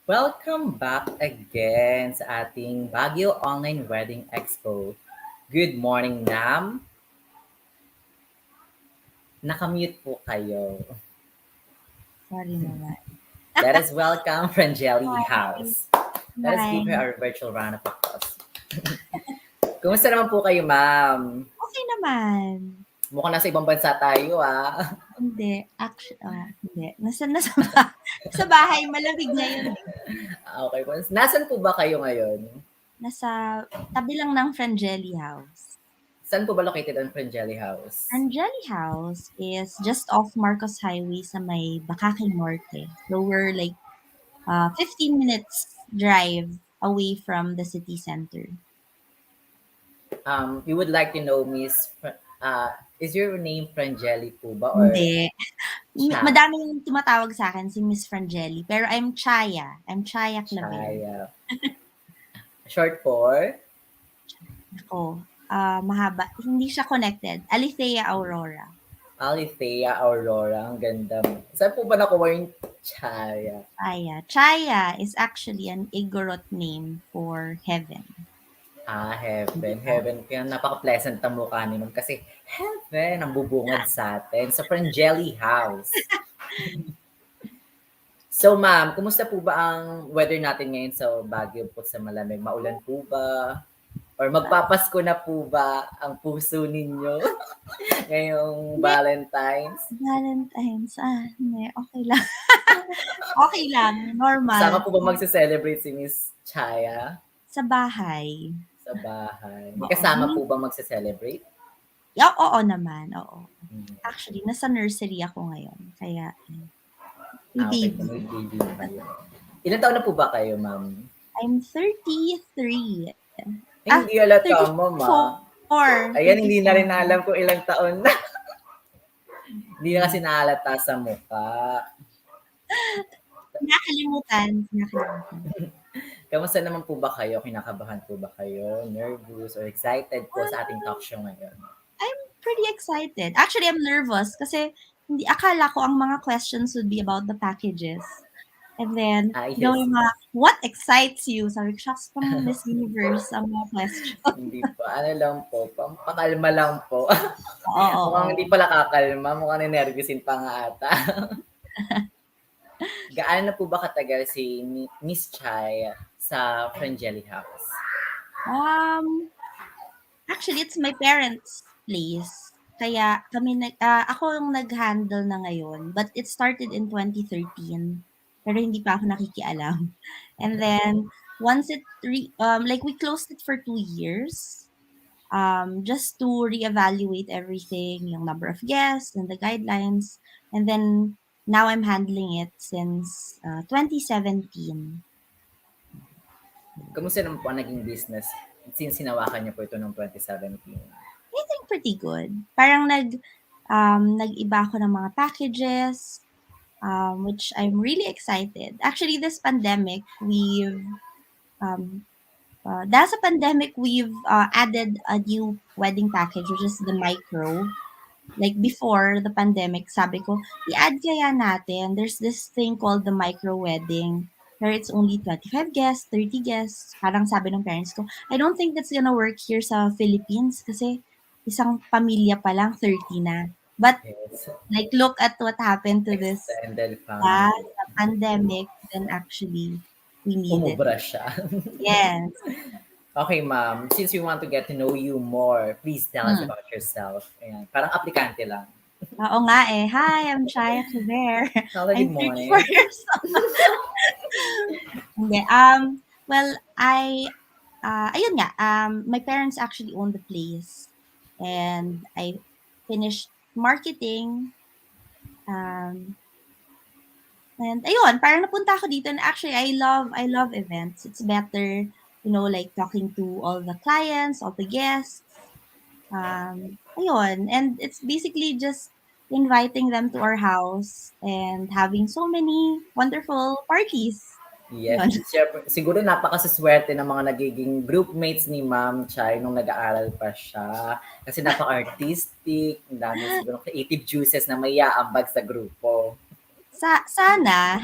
Welcome back again sa ating Baguio Online Wedding Expo. Good morning, Nam. Nakamute po kayo. Sorry naman. Let us welcome Frangeli House. Let us give her Hi. our virtual round of applause. Kumusta naman po kayo, ma'am? Okay naman. Mukhang nasa ibang bansa tayo, ah. Hindi. Hindi. Nasa sa bahay. Malamig ngayon. Okay po. Nasaan po ba kayo ngayon? Nasa tabi lang ng Frangeli House. Saan po ba located ang Frangeli House? Frangeli House is just off Marcos Highway sa may Bakakay Norte. So we're like 15 minutes drive away from the city center. We would like to know, is your name Frangeli po ba? Or Hindi. Cha? Madaming tumatawag sa akin si Miss Frangeli. Pero I'm Chaya. I'm Chaya Clavel. Chaya. Short for? Ako, mahaba. Hindi siya connected. Alithea Aurora. Alithea Aurora. Ang ganda mo. Saan po ba nakuha yung Chaya? Chaya. Chaya is actually an Igorot name for heaven. Heaven. Heaven. Kaya napaka-pleasant ang mukha ni ma'am kasi heaven ang bubungad sa atin sa Frangeli House. So ma'am, kumusta po ba ang weather natin ngayon sa Baguio po sa malamig? Maulan po ba? Or magpapasko na po ba ang puso ninyo ngayong Valentine's? Valentine's. Hindi. Okay lang. Okay lang. Normal. Sama po ba magse-celebrate si Miss Chaya Sa bahay. sa bahay? May Oo. kasama po ba magse-celebrate? Oo naman. Oo. Actually, nasa nursery ako ngayon. Kaya, Okay, baby. may baby na kayo. Ilan taon na po ba kayo, ma'am? I'm 33. Hindi halata mo, ma. 34. Ayan, hindi na rin alam kung ilang taon na. Hindi na kasi nahalata sa mukha. Nakalimutan. Kamusta naman po ba kayo? Kinakabahan po ba kayo? Nervous or excited po sa ating talk show ngayon? I'm pretty excited. Actually, I'm nervous kasi hindi akala ko ang mga questions would be about the packages. And then, Yes. yung mga, what excites you? Sabi ko, shucks, pang Miss Universe ang mga questions. Hindi po. Ano lang po. Pampakalma lang po. Oo. Mukhang hindi pala kakalma. Mukhang ninervyusin pa nga ata. Gaano na po ba katagal si Miss Chai sa Frangeli House? Actually, it's my parents' place. Kaya kami ako yung nag-handle na ngayon. But it started in 2013. Pero hindi pa ako nakikialam. And then, once like we closed it for 2 years. Just to reevaluate everything, yung number of guests and the guidelines. And then, now I'm handling it since 2017. Kamusta naman po ang naging business Since hinawakan niyo po ito noong 2017. I think pretty good. Parang nag-iba ako ng mga packages, which I'm really excited. Actually, this pandemic, um, dahil sa pandemic, we've added a new wedding package, which is the micro. Like before the pandemic, sabi ko, i-add kaya natin. There's this thing called the micro wedding where it's only 25 guests, 30 guests. Parang sabi ng parents ko, I don't think that's gonna work here sa Philippines kasi isang pamilya pa lang, 30 na. But Yes. like look at what happened to this Extended family. the pandemic, then actually we needed Umubra it. siya. Yes. Okay, ma'am. Since we want to get to know you more, please tell us Hmm. about yourself. Ayan. Parang aplikante lang. Oo nga eh. Hi, I'm Chaya Claver. Hello, I'm good 34 morning. years old. Hindi. Well, ayun nga, my parents actually own the place. And I finished marketing. Um, and ayun, parang napunta ako dito. And actually, I love events. It's better, like talking to all the clients, all the guests. Ayun. And it's basically just inviting them to our house and having so many wonderful parties. Yes. Yun. Siguro napakasaswerte ng mga nagiging groupmates ni Ma'am Chai nung nag-aaral pa siya. Kasi napaka-artistic, ang dami siguro creative juices na may aambag sa grupo. Sana.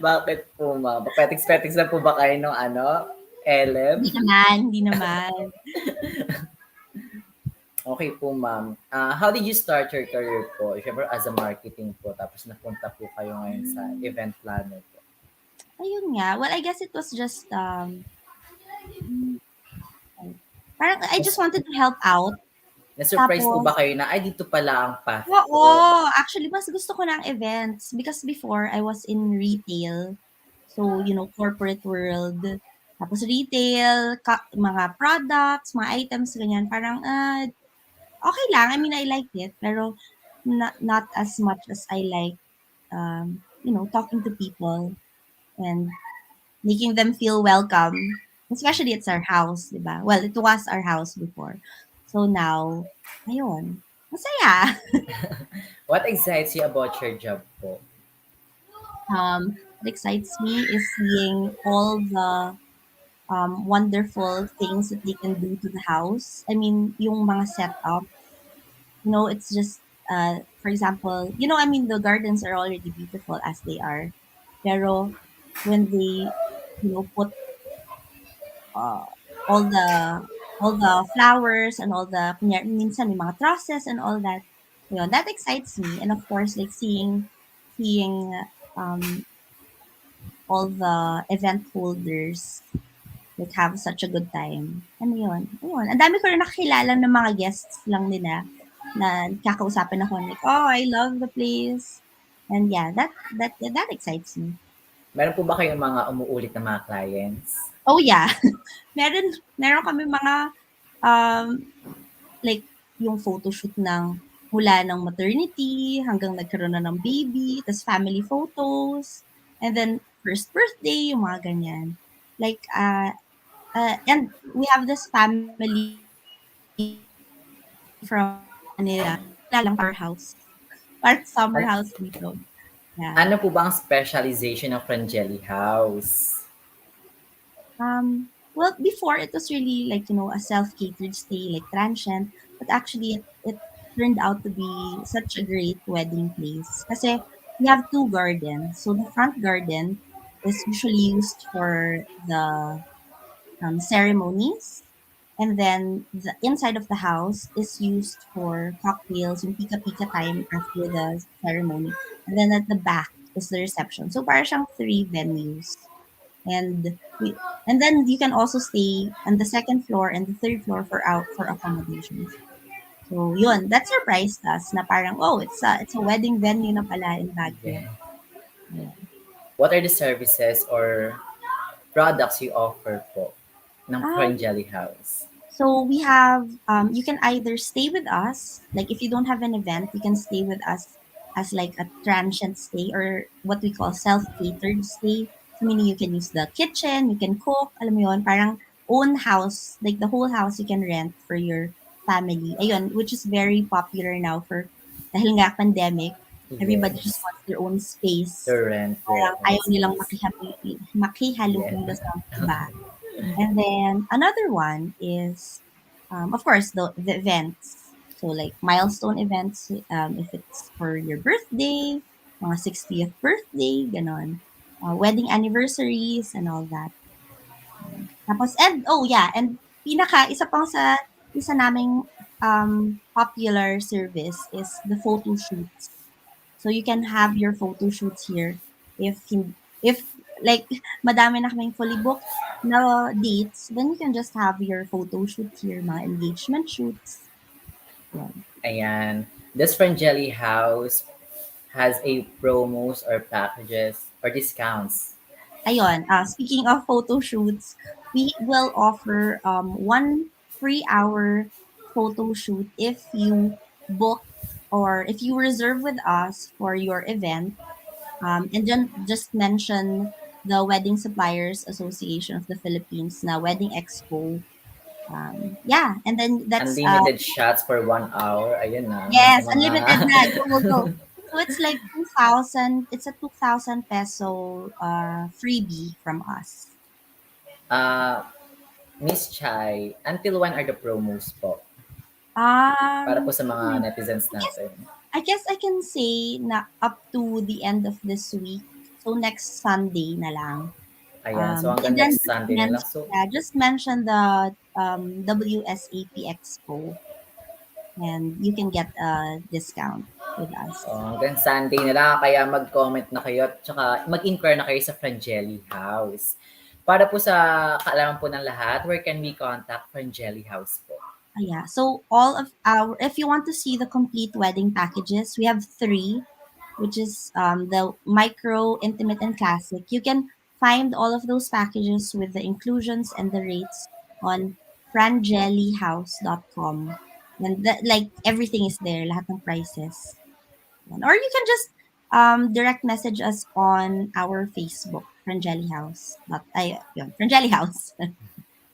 Bakit po, Ma'am? Petiks-petiks lang po ba kayo nung Hindi LM? naman, hindi naman. Okay po, Ma'am. How did you start your career po? Siyempre, as a marketing po, tapos napunta po kayo ngayon sa event planner po. Ayun nga. Well, I guess it was just, mm, parang I just wanted to help out. Na-surprise po Tapos, ba kayo na, ay, dito pala ang path oo, ko? actually, mas gusto ko ng events because before I was in retail. So, corporate world. Tapos retail, mga products, mga items, ganyan. Parang, okay lang. I mean, I like it. Pero, not as much as I like, talking to people and making them feel welcome. Especially it's our house, di ba? Well, it was our house before. So now, ayun, masaya. What excites you about your job po? What excites me is seeing all the wonderful things that they can do to the house. I mean, yung mga setup, it's just, for example, I mean, the gardens are already beautiful as they are. Pero when they, put uh, all the all the flowers and all the minsan may mga trusses and all that. Yun, that excites me. And of course, like seeing um all the event holders like have such a good time. Ano yun? Ayun. Ang dami ko rin nakakilala ng mga guests lang nila na kakausapin ako like, oh, I love the place. And yeah, that excites me. Meron po ba kayong mga umuulit na mga clients? Oh yeah. meron kami mga um like yung photoshoot mula ng maternity hanggang nagkaroon na ng baby, tas family photos, and then first birthday, yung mga ganyan. Like, and we have this family from Manila, lang our house. Parang summer An- house dito. Yeah. Ano po ba ang specialization ng Frangeli House? Well, before it was really like, a self-catered stay, like transient, but actually it turned out to be such a great wedding place. Kasi we have two gardens. So the front garden is usually used for the ceremonies. And then the inside of the house is used for cocktails, yung pika-pika time after the ceremony. And then at the back is the reception. So parang siyang three venues. And and then you can also stay on the second floor and the third floor for accommodations. So yun, that surprised us na parang, oh, it's a wedding venue na pala in Baguio. Yeah. Yeah. What are the services or products you offer po ng Um, Frangeli House? so we have, you can either stay with us, like if you don't have an event, you can stay with us as like a transient stay or what we call self-catered stay. So meaning you can use the kitchen, you can cook, alam mo yun, parang own house, like the whole house you can rent for your family. Ayun, which is very popular now for dahil nga pandemic, everybody just Yes. wants their own space. To rent their Parang own ayaw nilang space. Yeah. makihalubilo sa iba. And then another one is, of course, the events. So like milestone events, if it's for your birthday, mga 60th birthday, ganon. Wedding anniversaries and all that. Tapos, and, oh yeah, and isa naming popular service is the photo shoots. So you can have your photo shoots here if like madami na kaming fully booked na dates, then you can just have your photo shoot here, mga engagement shoots. Yan. Ayan. This Frangeli House has a promos or packages or discounts. Ayun, speaking of photo shoots, we will offer 1 free hour photo shoot if you book or if you reserve with us for your event. And then just mention the Wedding Suppliers Association of the Philippines na Wedding Expo. Yeah, and then that's Unlimited shots for 1 hour. Ayun na. Sa yes, mga unlimited na. Go, go, go. So it's like 2,000. It's a 2,000 peso freebie from us. uh, Miss Chai, until when are the promos po? Para po sa mga Hmm, netizens I guess natin. I can say na up to the end of this week. So next Sunday na lang. Ayan. So And hanggang then next Sunday na lang. So, just mention the WSAP Expo, and you can get a discount with us. hanggang Sunday na lang. Kaya mag-comment na kayo at tsaka mag-inquire na kayo sa Frangeli House. Para po sa kaalaman po ng lahat, where can we contact Frangeli House po? Yeah. So all of our, if you want to see the complete wedding packages, we have three, which is the micro, intimate, and classic. You can find all of those packages with the inclusions and the rates on frangellyhouse.com. And that, like everything is there, lahat ng prices. Or you can just direct message us on our Facebook, Frangelly House. Frangelly House.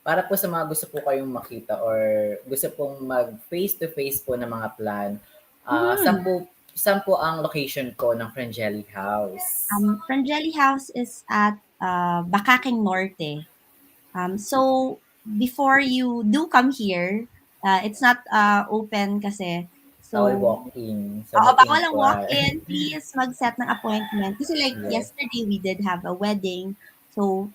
Para po sa mga gusto po kayong makita or gusto pong mag face-to-face po ng mga plan, Mhm. saan po ang location po ng Frangeli House? Frangelly House is at Bakaking Norte. So before you do come here, it's not open kasi. Bawal So, walk-in. So, oo, bawal ang mag-inquire. walk-in. Please mag-set ng appointment. Kasi like Yes. yesterday we did have a wedding. So,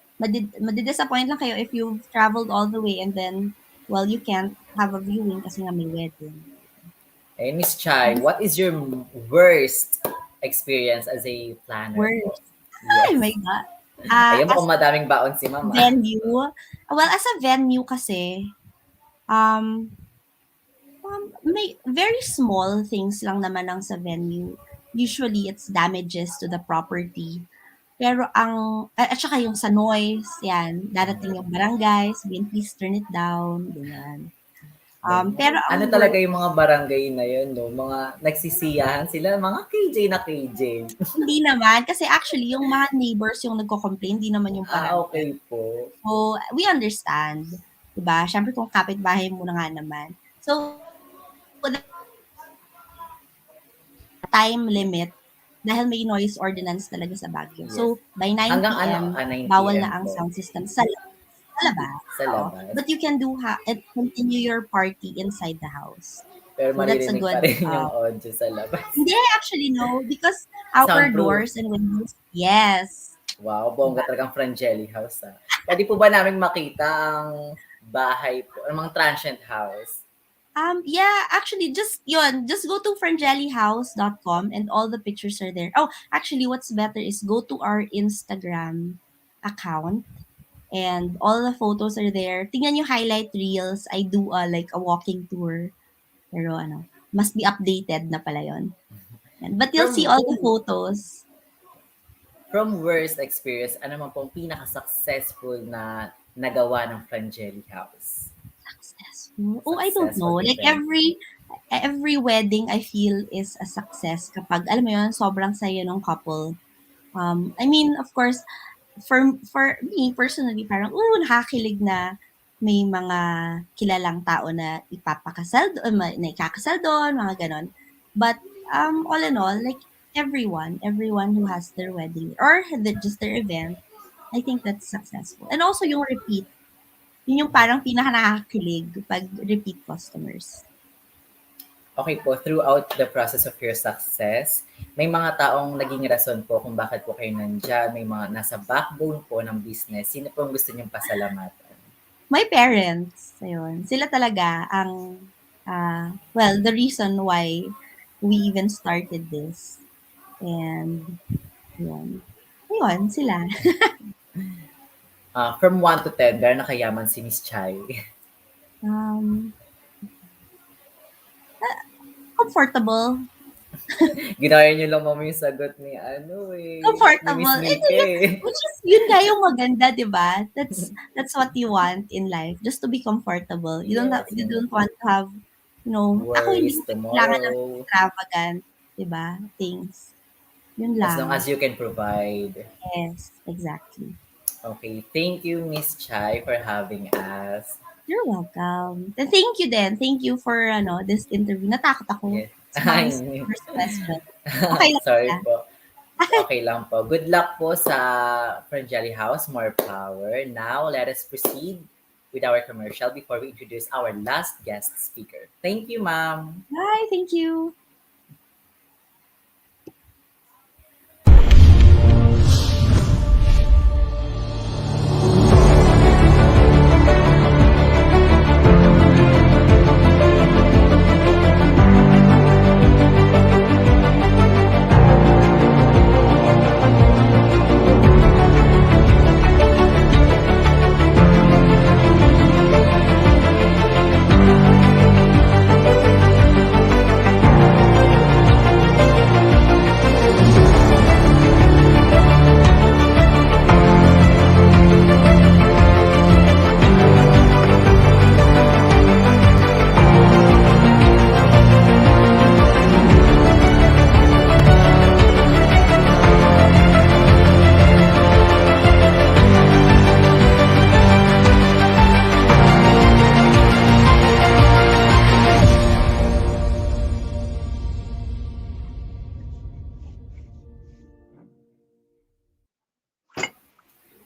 madidisappoint lang kayo if you've traveled all the way and then, well, you can't have a viewing kasi nga may wedding. Eh, Miss Chai, what is your worst experience as a planner po? Worst. Oh Yes. my God. Ayun, As mukhang madaming baon si Mama. venue, well, as a venue kasi, um, may very small things lang naman ang sa venue. Usually, it's damages to the property. Pero at saka yung sa noise, yan, darating yung barangay, sabihin, please turn it down, ganyan. Pero Ano ang talaga worst, yung mga barangay na yun, no? Mga nagsisiyahan sila, mga KJ na KJ. hindi naman, kasi actually, yung mga neighbors yung nagko-complain, hindi naman yung barangay. Okay po. So, we understand. Diba? Siyempre, kung kapitbahay mo na nga naman. So, time limit dahil may noise ordinance talaga sa Baguio. Yes. So, by 9 Hanggang ano? p.m., 9 bawal p.m. na ang po. sound system sa labas. Sa Oo. labas. But you can continue your party inside the house. Pero So, that's a maririnig pa good, rin yung audio sa labas. hindi actually, no, because our Soundproof. doors and windows, yes. Wow, bongga talagang Frangeli House, ah. Pwede po ba namin makita ang bahay po, ang mga transient house? Yeah, actually, just go to frangellyhouse.com and all the pictures are there. Oh, actually, what's better is go to our Instagram account and all the photos are there. Tingnan yung highlight reels. I do like a walking tour. Pero must be updated na pala yun. But you'll see From all the photos. from worst experience, ano man pong pinaka-successful na nagawa ng Frangeli House? Successful. Oh, I don't know. Successful Like event. every wedding I feel is a success kapag alam mo yun, sobrang saya ng couple. I mean, of course, for me personally, parang nakakakilig na may mga kilalang tao na ipapakasal doon, na ikakasal doon, mga ganon. But all in all, like everyone who has their wedding or just their event, I think that's successful. And also yung repeat, yun yung parang pinaka nakakakilig pag repeat customers. Okay po, throughout the process of your success, may mga taong naging rason po kung bakit po kayo nandiyan, may mga nasa backbone po ng business. Sino po ang gusto niyong pasalamatan? My parents, ayun, sila talaga ang, well, the reason why we even started this. And, yun. Ayun, sila. From 1 to 10, gano'n na kayaman si Miss Chai? Um, comfortable. Ginaya niyo lang mama yung sagot ni ano ni Miss Comfortable. And Mika which is, yun nga yung maganda, di ba? That's what you want in life. Just to be comfortable. Yes, You and don't want to have, ako hindi worries ko kailangan ng tomorrow. extravagant, di ba? Things. Yun As long lang. as you can provide. Yes, exactly. Okay, thank you Miss Chai for having us. You're welcome. And thank you din. Thank you for this interview. Natakot ako Yes. sa mga first question. Okay lang Sorry ba? po. Okay lang po. Good luck po sa Frangelli House. More power. Now, let us proceed with our commercial before we introduce our last guest speaker. Thank you, ma'am. Bye. Thank you.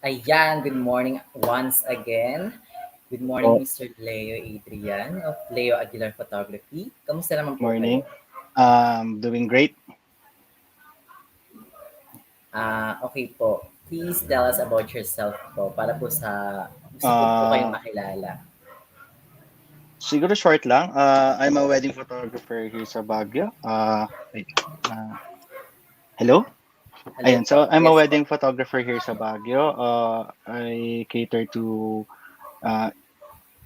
Ayan, good morning once again. Good morning, Po, Mr. Leo Adrian of Leo Aguilar Photography. Kamusta naman po morning. kayo? Doing great. Okay po. Please tell us about yourself po para po sa gusto ko po kayong Uh, makilala. Siguro short lang. I'm a wedding photographer here sa Baguio. Wait. Uh, Hello? Hello Ayan, po. so I'm a Yes po. wedding photographer here sa Baguio. I cater to uh,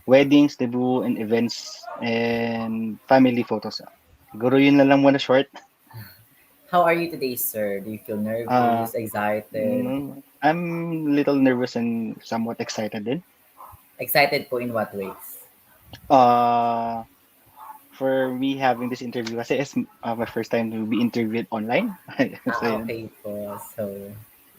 weddings, debut, and events, and family photos. Siguro yun na lang muna short. How are you today, sir? Do you feel Uh, nervous, excited? I'm a little nervous and somewhat excited din. Excited po in what ways? Uh, for me having this interview kasi it's my first time to be interviewed online. So, yun. Okay po. So,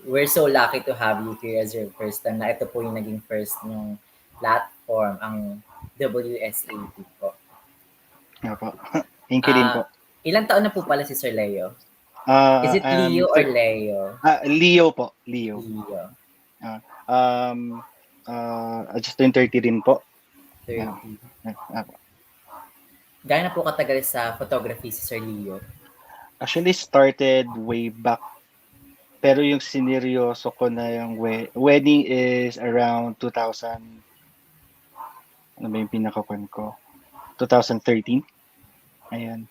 we're so lucky to have you here as your first time na ito po yung naging first ng platform, ang WSAP po. Nga po. Thank you din po. Ilang taon na po pala si Sir Leo? Is it I'm Leo or Leo? Leo po. Leo. Leo. Uh, um, just turned 30 din po. 30. Po. Gano'n na po katagal sa photography si Sir Leo? Actually, started way back. Pero yung sineryoso ko na yung wedding is around 2000. Ano ba yung pinakakuan ko? 2013. Ayan.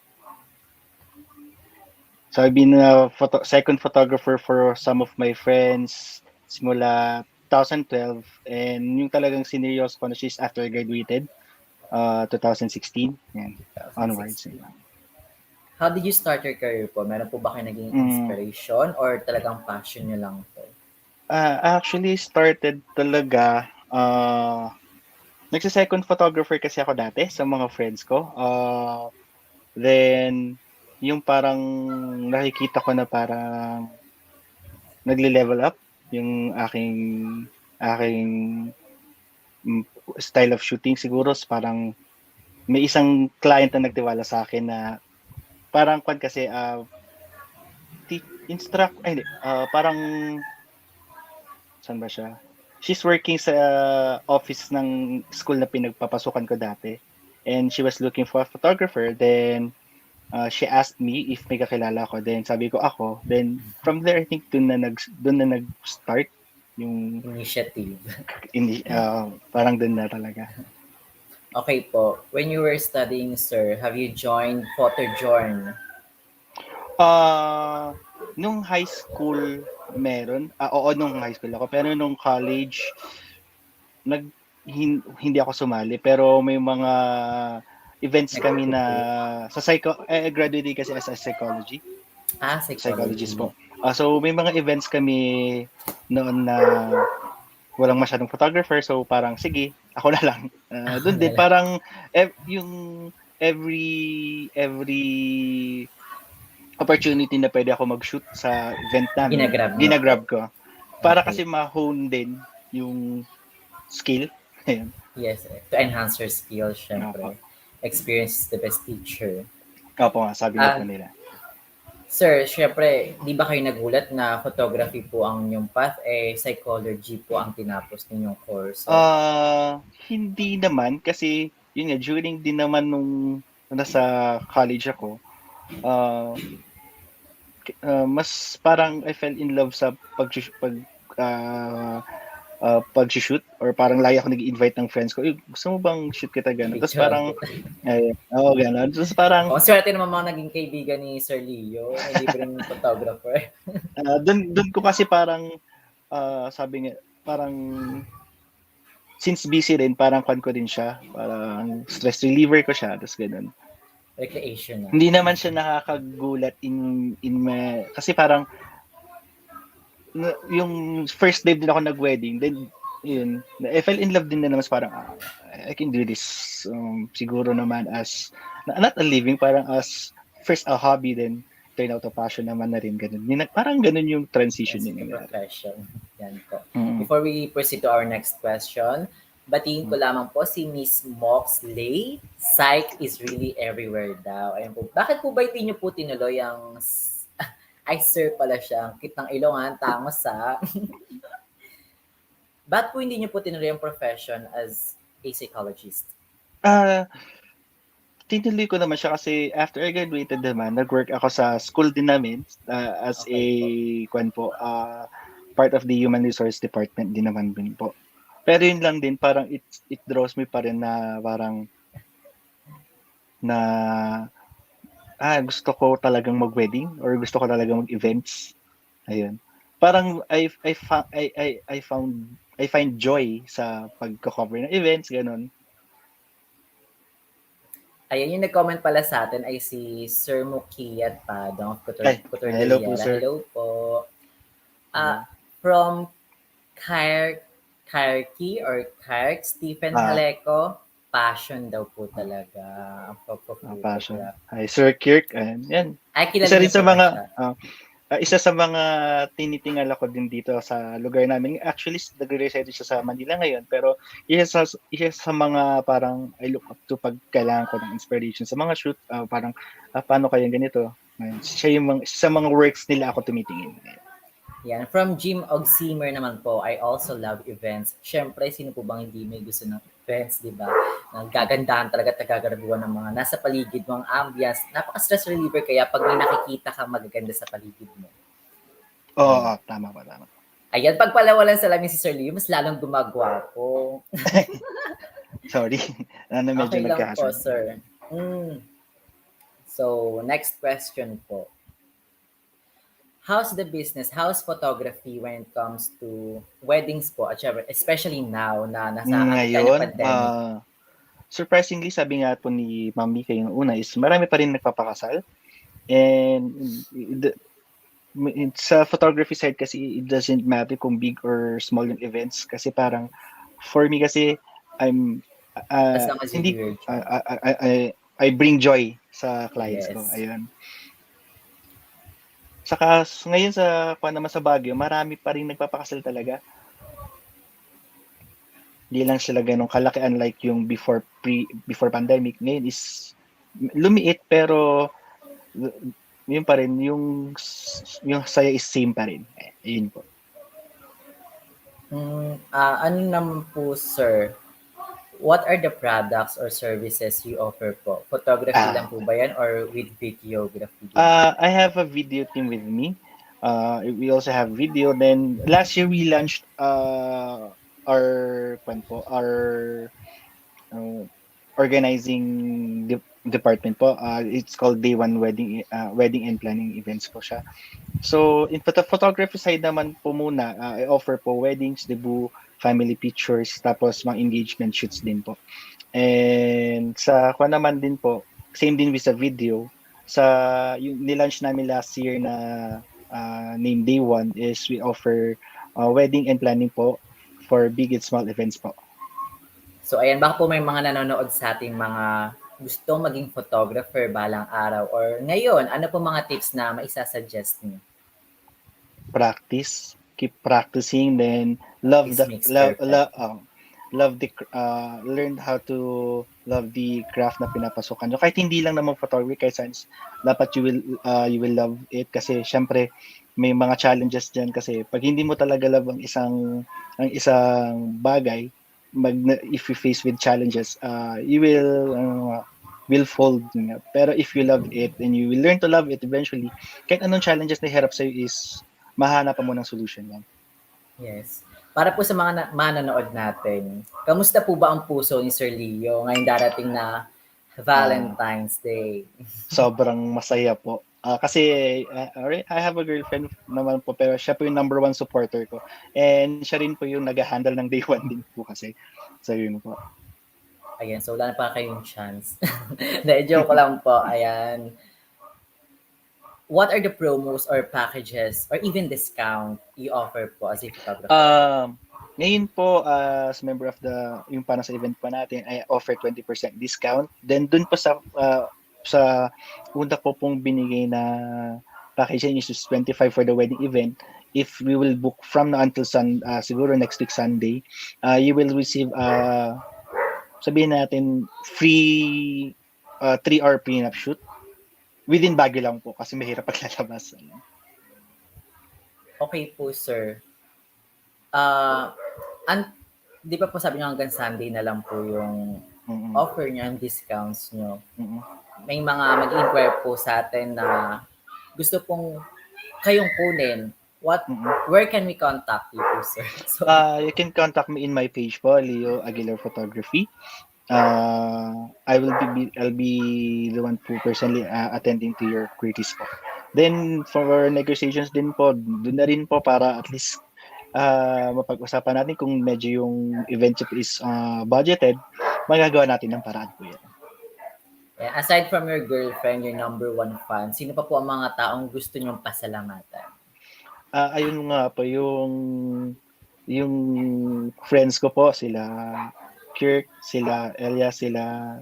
So I've been a second photographer for some of my friends simula 2012, and yung talagang sineryoso ko na she's after I graduated 2016 and onwards. 2016. How did you start your career po? Meron po ba kayo naging Mm, inspiration or talagang passion nyo lang po? Actually started talaga nagsa-second photographer kasi ako dati sa mga friends ko. Then yung parang nakikita ko na parang nagle-level up yung aking mm, style of shooting siguro parang may isang client na nagtiwala sa akin na parang kwan kasi instruct ay hindi, parang saan ba siya? She's working sa office ng school na pinagpapasukan ko dati. And she was looking for a photographer. Then she asked me if may kakilala ako. Then sabi ko ako. Then from there I think doon na nag-start yung Initiative. parang doon na talaga. Okay po. When you were studying, sir, have you joined Photojorn? Nung high school meron. Oo, nung high school ako. Pero nung college, hindi ako sumali. Pero may mga events kami na sa graduate kasi as a psychologist Psychology. po. So may mga events kami noon na walang masyadong photographer, so parang sige, ako na lang. Ako Doon na din lang. parang yung every opportunity na pwede ako mag-shoot sa event namin, Ginagrab niyo po. ginagrab ko. Para Okay. kasi ma-hone din yung skill. Ayun. Yes, to enhance your skills, Opo. syempre. Experience is the best teacher. Opo nga, sabi nga po Ah, nila. sir, syempre, di ba kayo nagulat na photography po ang inyong path, psychology po ang tinapos ninyong course. So, Hindi naman kasi yun nga during din naman nung nasa college ako, ah, mas parang I fell in love sa ah, pag-shoot or parang lagi ako nag-invite ng friends ko, gusto mo bang shoot kita gano'n? Tapos picture parang, po. oo, gano'n. Tapos parang, Oh, swerte naman mga naging kaibigan ni Sir Leo. May libreng photographer. doon ko kasi parang, sabi nga, parang, since busy rin, parang kwan ko din siya, parang stress reliever ko siya, tapos gano'n. Recreation na. Hindi naman siya nakakagulat kasi parang yung first day din ako nag-wedding, then yun, I fell in love din na naman parang I can do this siguro naman as not a living, parang as first a hobby, then turn out a passion naman na rin ganun. Parang ganun yung transition Yes, yung to nangyari. profession. Yan po. Mm. Before we proceed to our next question, batiin ko Mm. lamang po si Miss Moxley. Psych is really everywhere daw. Ayan po. Bakit po ba hindi niyo po tinuloy ang ay sir pala siya. Ang cute ng ilongan. Tangos sa. Ba't po hindi niyo po tinuloy ang profession as a psychologist? Ah, tinuloy ko naman siya kasi after I graduated naman, nag-work ako sa school din namin as a Okay po. part of the human resource department din naman din po. Pero yun lang din, parang it draws me pa rin na parang na gusto ko talagang mag-wedding or gusto ko talagang mag-events. Ayun. Parang I find joy sa pagko-cover ng events, ganun. Ayan, yung nag-comment pala sa atin ay si Sir Mukiyat Padong of Hello po, Cotordillera. sir. Hello po. Hello. From Kairki or Kairk, Stephen Haleco, passion daw po talaga ang Passion. pagpo-photograph. Hi, Sir Kirk. Yan. Ay, kilala Isa rin niyo sa po ba mga siya? isa sa mga tinitingal ako din dito sa lugar namin. Actually, nagre-reside siya sa Manila ngayon, pero isa sa mga parang I look up to pag kailangan ko ng inspiration sa mga shoot, parang paano kaya ganito? Ayun. Siya yung sa mga works nila ako tumitingin. Yan. From Jim Ogsimer naman po, I also love events. Siyempre, sino po bang hindi may gusto ng events, di ba? Nagagandahan talaga at nagagarabuan ng mga nasa paligid mo, ang ambience. Napaka-stress reliever kaya pag may nakikita kang magaganda sa paligid mo. Oo, tama pa. Ayan, pag palawalan sa lamin si Sir Leo, mas lalong gumagwapo. Sorry. Medyo Okay lang po, nagkakasal. sir. So, next question po. How's the business? How's photography when it comes to weddings po? At syempre, especially now na nasa atin tayo Ngayon, pandemic. surprisingly, sabi nga po ni Mami kayo yung una is marami pa rin nagpapakasal. And sa photography side kasi, it doesn't matter kung big or small yung events. Kasi parang, for me kasi, I'm, As long as you do hindi, your job. I bring joy sa clients ko. Yes. Ayun. Saka ngayon naman sa Baguio, marami pa rin nagpapakasal talaga. Hindi lang sila gano'ng kalaki unlike yung before pandemic. Ngayon is lumiit pero yun pa rin yung saya is same pa rin. Yun po. Ano naman po, sir? What are the products or services you offer po? Photography lang Ah, po ba yan or with videography din po? I have a video team with me. We also have video. Then last year we launched our kwan po, our uh, organizing department po. It's called Day One Wedding and Planning Events po siya. So in photography side naman po muna, I offer po weddings, debut, family pictures, tapos mga engagement shoots din po. And sa kwan naman din po, same din with sa video. Sa yung nilaunch namin last year na name Day One is we offer wedding and planning po for big and small events po. So ayan, baka po may mga nanonood sa ating mga gustong maging photographer balang araw or ngayon, ano po mga tips na maisa-suggest niyo? Practice, keep practicing, then love Practice the makes perfect. learn how to love the craft na pinapasukan nyo. Kahit hindi lang naman photography, kahit science, dapat you will love it kasi syempre may mga challenges diyan kasi pag hindi mo talaga love ang isang bagay, if you face with challenges, you will fold nga. Pero if you love it and you will learn to love it eventually, kahit anong challenges na hirap sa'yo is mahanapan mo ng solution yan. Yes. Para po sa mga manonood natin, kamusta po ba ang puso ni Sir Leo ngayong darating na Ah, Valentine's Day? sobrang masaya po. Kasi I have a girlfriend naman po pero siya po yung number one supporter ko. And siya rin po yung nag-handle ng day one din po kasi. So yun po. Ayan, so wala na pa kayong chance. Dahil joke ko lang po, ayan. What are the promos or packages or even discount you offer po as a photographer? Ngayon po as member of yung para sa event pa natin, I offer 20% discount. Then dun po sa una po pong binigay na package niya is 25 for the wedding event. If we will book from now until siguro next week Sunday, you will receive sabihin natin free 3-hour prenup shoot within Baguio lang po kasi mahirap paglalabas. Okay po, sir. Ah, an 'di ba po sabi niyo hanggang Sunday na lang po yung Mm-mm. offer niyo, yung discounts niyo. Mm-mm. May mga mag-inquire po sa atin na gusto pong kayong kunin. Mm-mm. Where can we contact you po, sir? So, You can contact me in my page po, Leo Aguilar Photography. I'll be the one po personally attending to your queries po. Then for negotiations din po, doon na rin po para at least mapag-usapan natin kung medyo yung event is budgeted, magagawa natin ng paraan po yan. yeah, aside from your girlfriend, your number one fan, sino pa po ang mga taong gusto niyong pasalamatan? Ayun nga po, yung friends ko po, sila Kirk, sila Elia, sila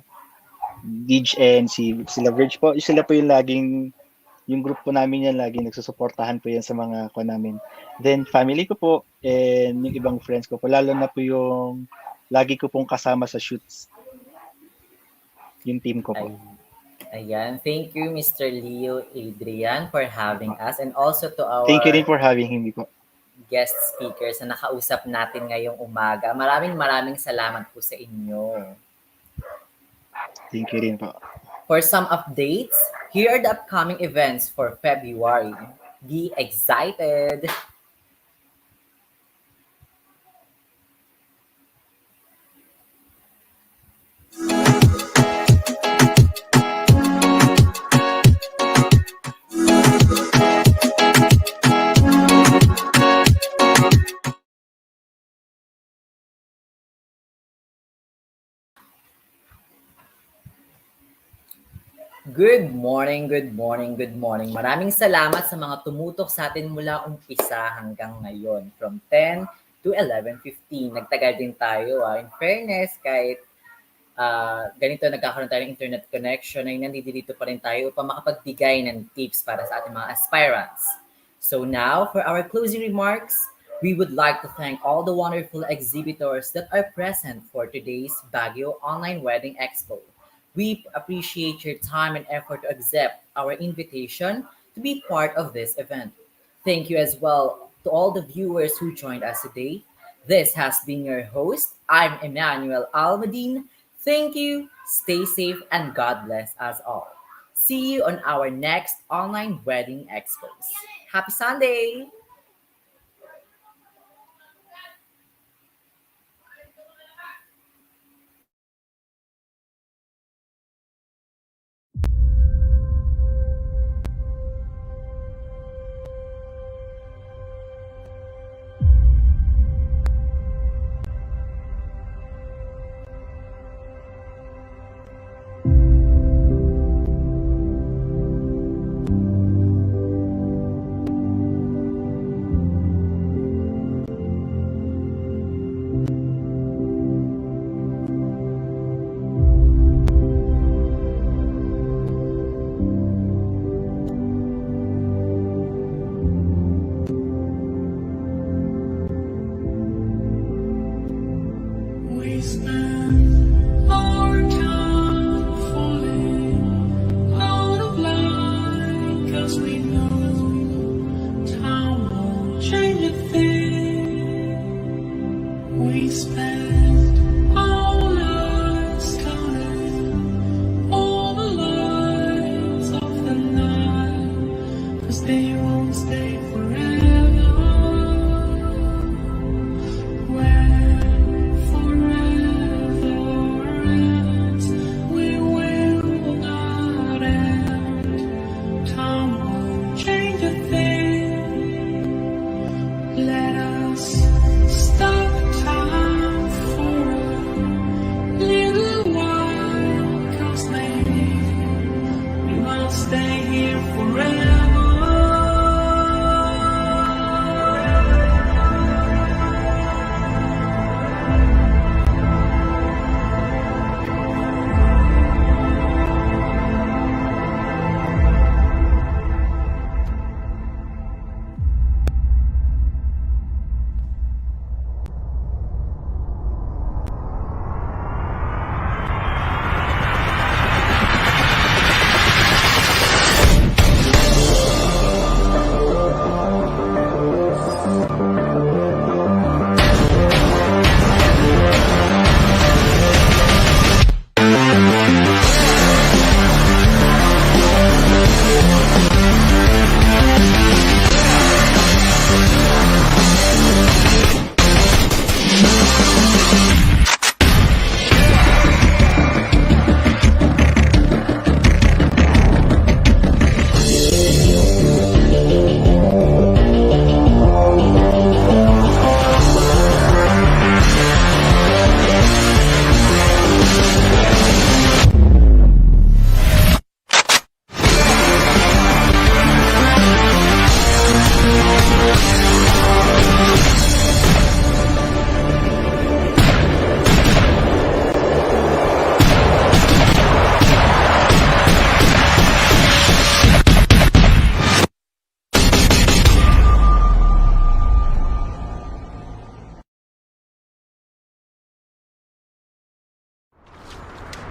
Dij and sila Verge po. Sila po yung group po namin yan, laging nagsusuportahan po yan sa mga ko namin. Then family ko po and yung ibang friends ko po, lalo na po yung lagi ko pong kasama sa shoots. Yung team ko po. Ayan. Thank you, Mr. Leo Adrian, for having us and also to Thank you rin our for having me po. guest speakers na nakausap natin ngayong umaga. Maraming salamat po sa inyo. Thank you rin po. For some updates, here are the upcoming events for February. Be excited! Good morning, good morning, good morning. Maraming salamat sa mga tumutok sa atin mula umpisa hanggang ngayon. From 10 to 11:15. Nagtagal din tayo. In fairness, kahit ganito nagkakaroon tayo ng internet connection, ay nandito pa rin tayo upang makapagbigay ng tips para sa ating mga aspirants. So now, for our closing remarks, We would like to thank all the wonderful exhibitors that are present for today's Baguio Online Wedding Expo. We appreciate your time and effort to accept our invitation to be part of this event. Thank you as well to all the viewers who joined us today. This has been your host. I'm Emmanuel Almadine. Thank you, stay safe, and God bless us all. See you on our next online wedding expos. Happy Sunday!